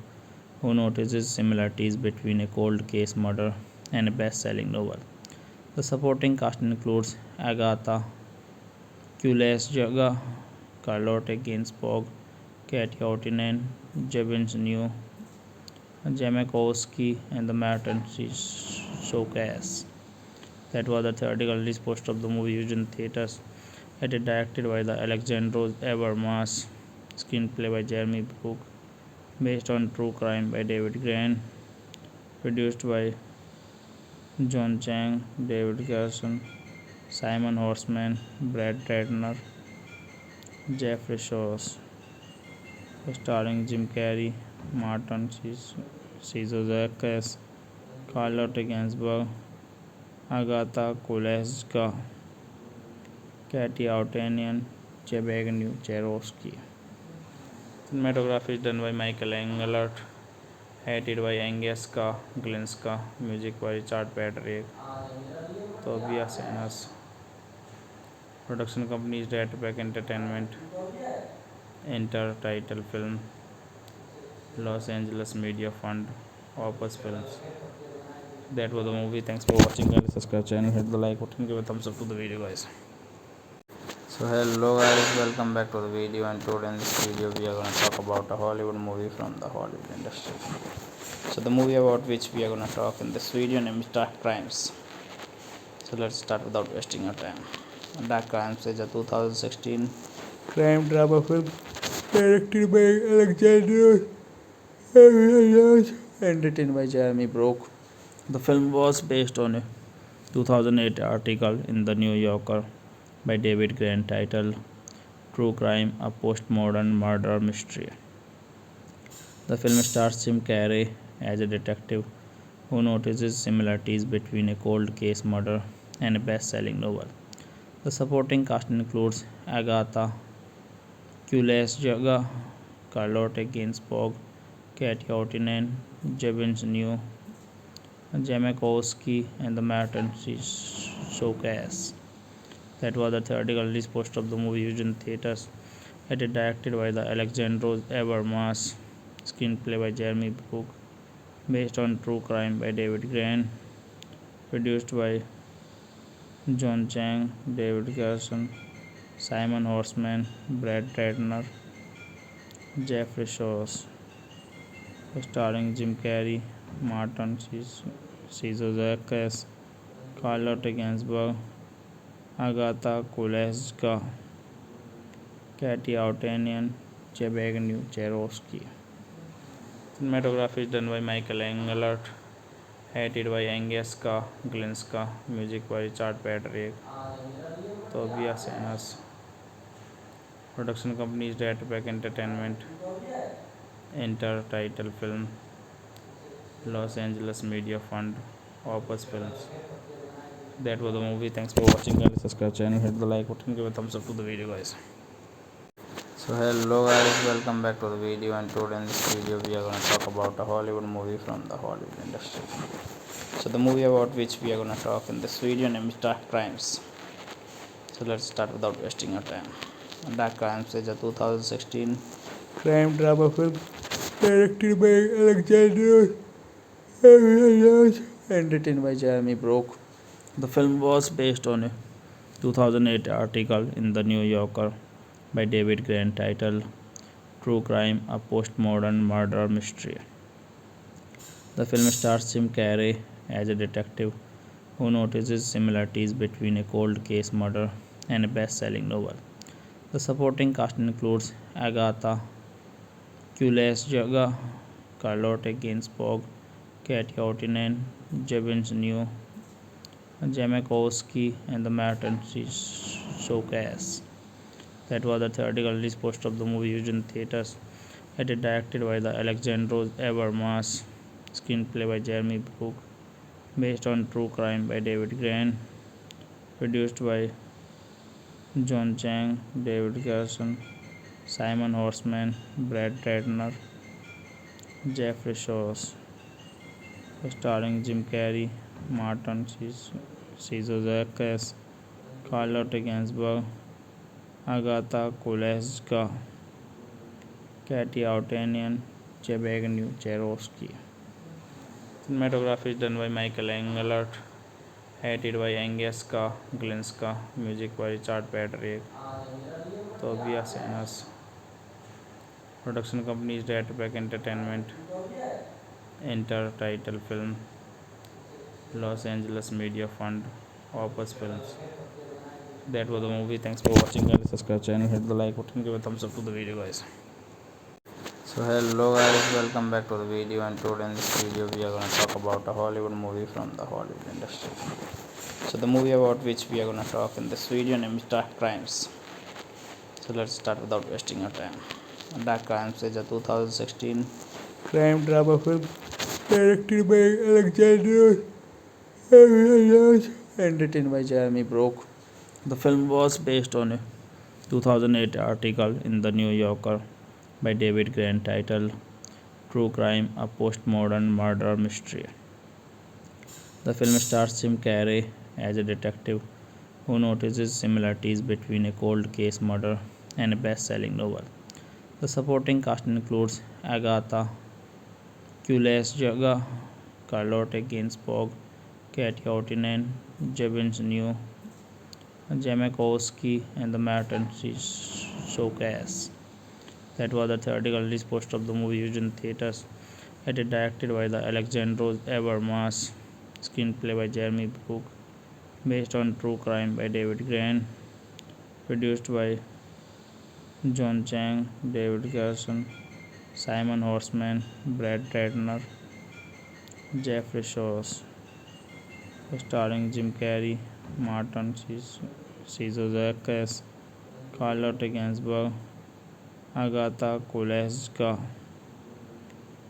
who notices similarities between a cold case murder and a best-selling novel. The supporting cast includes Agatha Kulesjaga, Carlotte Gainsbourg, Katie Ortinen, Jevin New, Jamakowski, and the Martin Showcase. That was the theatrical release poster of the movie used in theaters. It is directed by the Alexandros Evermas, screenplay by Jeremy Brook, based on True Crime by David Grant, produced by John Chang, David Garrison, Simon Horseman, Brad Ratner, Jeffrey Shores, starring Jim Carrey, Martin Scorsese, Charlotte Gainsbourg, Agatha Kuleshka, Katy Outanian, Zbigniew Jaroski. Cinematography is done by Michael Englert, edited by Agnieszka Glinska, music by Richard Patrick, Tobias Enos. Production company is Ratback Entertainment. Intertitle film, Los Angeles Media Fund, Opus Films. That was the movie. Thanks for watching. Guys, subscribe channel, hit the like button, give a thumbs up to the video, guys. So hello guys, welcome back to the video, and today in this video we are going to talk about a Hollywood movie from the Hollywood industry. So the movie about which we are going to talk in this video name is Dark Crimes. So let's start without wasting your time. Dark Crimes is a 2016 crime drama film directed by Alexander and written by Jeremy Brook. The film was based on a 2008 article in The New Yorker by David Grant titled True Crime, a Postmodern Murder Mystery. The film stars Jim Carrey as a detective who notices similarities between a cold case murder and a best-selling novel. The supporting cast includes Agatha Kuleshka, Charlotte Gainsbourg, Katy Outinen, Zbigniew Jamakowski, and the Martin Scorsese. That was the theatrical release poster of the movie used in theaters. It is directed by the Alexandros Habermas, screenplay by Jeremy Brook, based on True Crime by David Grant, produced by John Chang, David Garrison, Simon Horseman, Brad Ratner, Jeffrey Shores, starring Jim Carrey, Martin Scorsese, Charlotte Gainsbourg, Agatha Kuleshka, Katy Outanian, Zbigniew Jaroski. Cinematography is done by Michael Englert, edited by Agnieszka Glinska, music by Richard Patrick, Tobias Enos. Production company is Ratback Entertainment. Intertitle film, Los Angeles Media Fund, Opus Films. That was the movie. Thanks for watching. Guys, subscribe channel, hit the like button, give a thumbs up to the video, guys. So hello guys, welcome back to the video, and today in this video we are going to talk about a Hollywood movie from the Hollywood industry. So the movie about which we are going to talk in this video name is Dark Crimes. So let's start without wasting your time. Dark Crimes is a 2016 crime drama film directed by Alexander and written by Jeremy Brook. The film was based on a 2008 article in The New Yorker by David Grant titled True Crime, a Postmodern Murder Mystery. The film stars Jim Carrey as a detective who notices similarities between a cold case murder and a best-selling novel. The supporting cast includes Agatha Kuleshka, Charlotte Gainsbourg, Katy Outinen, Zbigniew Jamakowski, and the Martin Scorsese. That was the theatrical release poster of the movie used in theaters. It is directed by the Alexandros Habermas, screenplay by Jeremy Brook, based on True Crime by David Grant, produced by John Chang, David Garrison, Simon Horseman, Brad Ratner, Jeffrey Shores, starring Jim Carrey, Martin Scorsese, Charlotte Gainsbourg, Agatha Kuleshka, Katy Outanian, Zbigniew Jaroski. Cinematography is done by Michael Englert, edited by Agnieszka Glinska, music by Richard Patrick, Tobias Enos. Production company is Ratback Entertainment. Intertitle film, Los Angeles Media Fund, Opus Films. That was the movie. Thanks for watching. Guys, subscribe channel, hit the like button, give a thumbs up to the video, guys. So hello guys, welcome back to the video, and today in this video we are going to talk about a Hollywood movie from the Hollywood industry. So the movie about which we are going to talk in this video name is Dark Crimes. So let's start without wasting our time. Dark Crimes is a 2016 crime drama film directed by Alexander and written by Jeremy Brock. The film was based on a 2008 article in The New Yorker by David Grant titled True Crime, a Postmodern Murder Mystery. The film stars Jim Carrey as a detective who notices similarities between a cold case murder and a best selling novel. The supporting cast includes Agatha Kulesjaga, Carlotte Gainsbourg, Katie Ottinen, Jevons New, Jamakowski, and the Martin Showcase. That was the theatrical release poster of the movie used in theaters. It is directed by the Alexandros Evermas, screenplay by Jeremy Brook, based on True Crime by David Grant, produced by John Chang, David Garson, Simon Horseman, Brad Ratner, Jeffrey Shawes, starring Jim Carrey, Martin Scorsese, Carlotte Gainsbourg, Agatha Kulesska,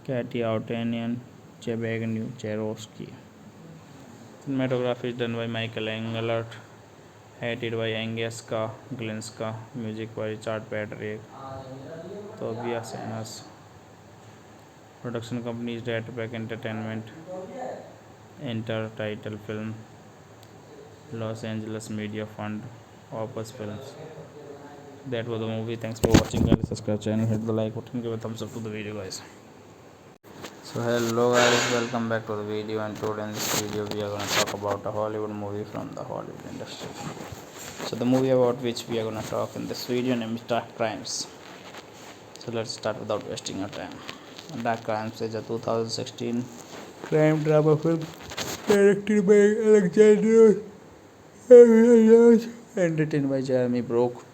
Katie Outanian, Chebagny Cherowski. Cinematography is done by Michael Englert, edited by Agnieszka Glinska, music by Richard Patrick, Tobias Enos. Production company is Ratback Entertainment. Intertitle film, Los Angeles Media Fund, Opus Films. That was the movie. Thanks for watching. Guys, subscribe channel, hit the like button, give a thumbs up to the video, guys. So hello guys, welcome back to the video, and today in this video we are going to talk about a Hollywood movie from the Hollywood industry. So the movie about which we are going to talk in this video name is Dark Crimes. So let's start without wasting our time. Dark Crimes is a 2016 crime drama film directed by Alexander and written by Jeremy Brock.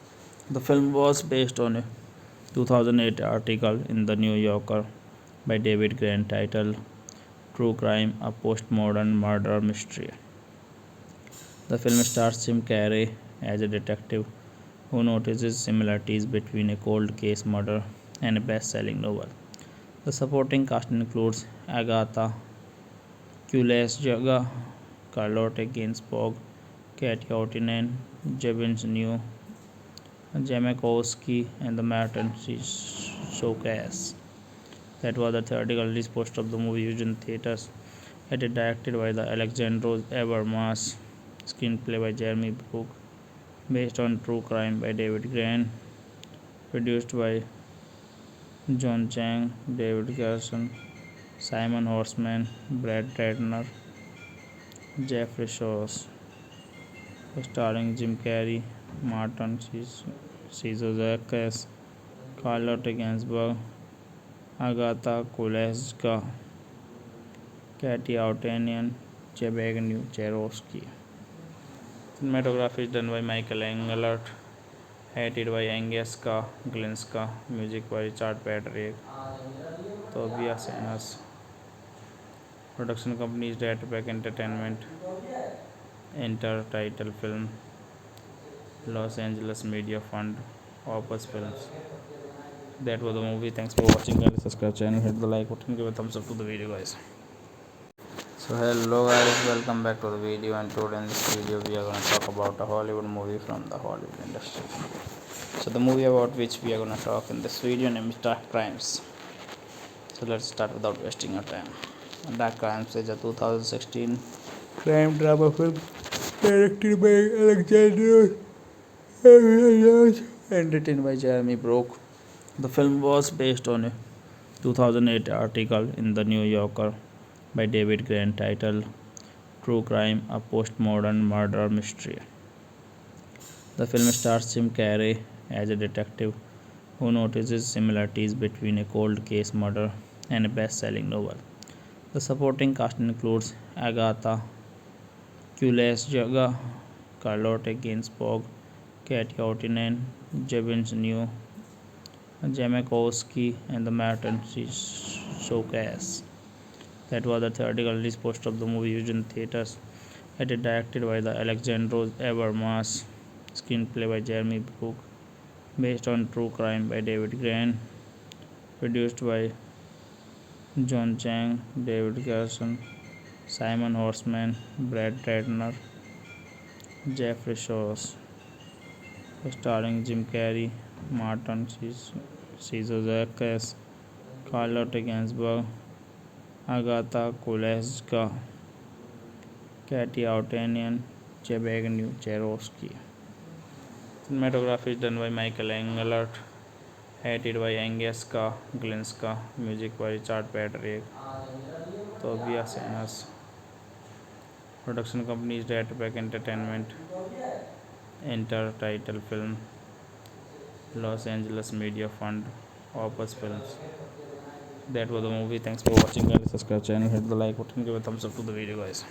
The film was based on a 2008 article in The New Yorker by David Grant titled True Crime, a Postmodern Murder Mystery. The film stars Jim Carrey as a detective who notices similarities between a cold case murder and a best selling novel. The supporting cast includes Agatha Kulesjaga, Carlotte Gainsbourg, Katie Ottinen, Jevons New, Jamakowski, and the Martin Showcase. That was the theatrical release poster of the movie used in theaters. It is directed by the Alexandros Evermas, screenplay by Jeremy Brook, based on True Crime by David Grant, produced by John Chang, David Garson, Simon Horseman, Brad Ratner, Jeffrey Shawes, starring Jim Carrey, Martin Scorsese, Carlotte Gainsbourg, Agatha Kulesska, Katie Outanian, Chebagny Cherowski. Cinematography is done by Michael Englert, edited by Agnieszka Glinska, music by Richard Patrick, Tobias Enos. Production company is Ratback Entertainment. Intertitle film, Los Angeles Media Fund, Opus Films. That was the movie. Thanks for watching. Guys, subscribe channel, hit the like button, give a thumbs up to the video, guys. So hello guys, welcome back to the video, and today in this video we are going to talk about a Hollywood movie from the Hollywood industry. So the movie about which we are going to talk in this video name is Dark Crimes. So let's start without wasting our time. Dark Crimes is a 2016 crime drama film directed by Alexander and written by Jeremy Brock. The film was based on a 2008 article in The New Yorker by David Grant titled True Crime, a Postmodern Murder Mystery. The film stars Jim Carrey as a detective who notices similarities between a cold case murder and a best selling novel. The supporting cast includes Agatha Kulesjaga, Carlotte Gainsbourg, Katie Ottinen, Jevons New, Jamakowski and the Martin Showcase. That was the theatrical release poster of the movie used in theaters. It is directed by the Alexandros Habermas, screenplay by Jeremy Brook, based on true crime by David Grant, produced by John Chang, David Garson, Simon Horseman, Brad Ratner, Jeffrey Shores, starring Jim Carrey, Martin Scorsese, Charlotte Gainsbourg, Agatha Kuleshka, Katy Outanian, Zbigniew Jaroski. Cinematography is done by Michael Englert, edited by Agnieszka Glinska, music by Richard Patrick, Tobias Enos. Production company is Datapack Entertainment. Intertitle film, Los Angeles Media Fund, Opus Films. That was the movie. Thanks for watching. Guys, subscribe channel, hit the like button, give a thumbs up to the video, guys.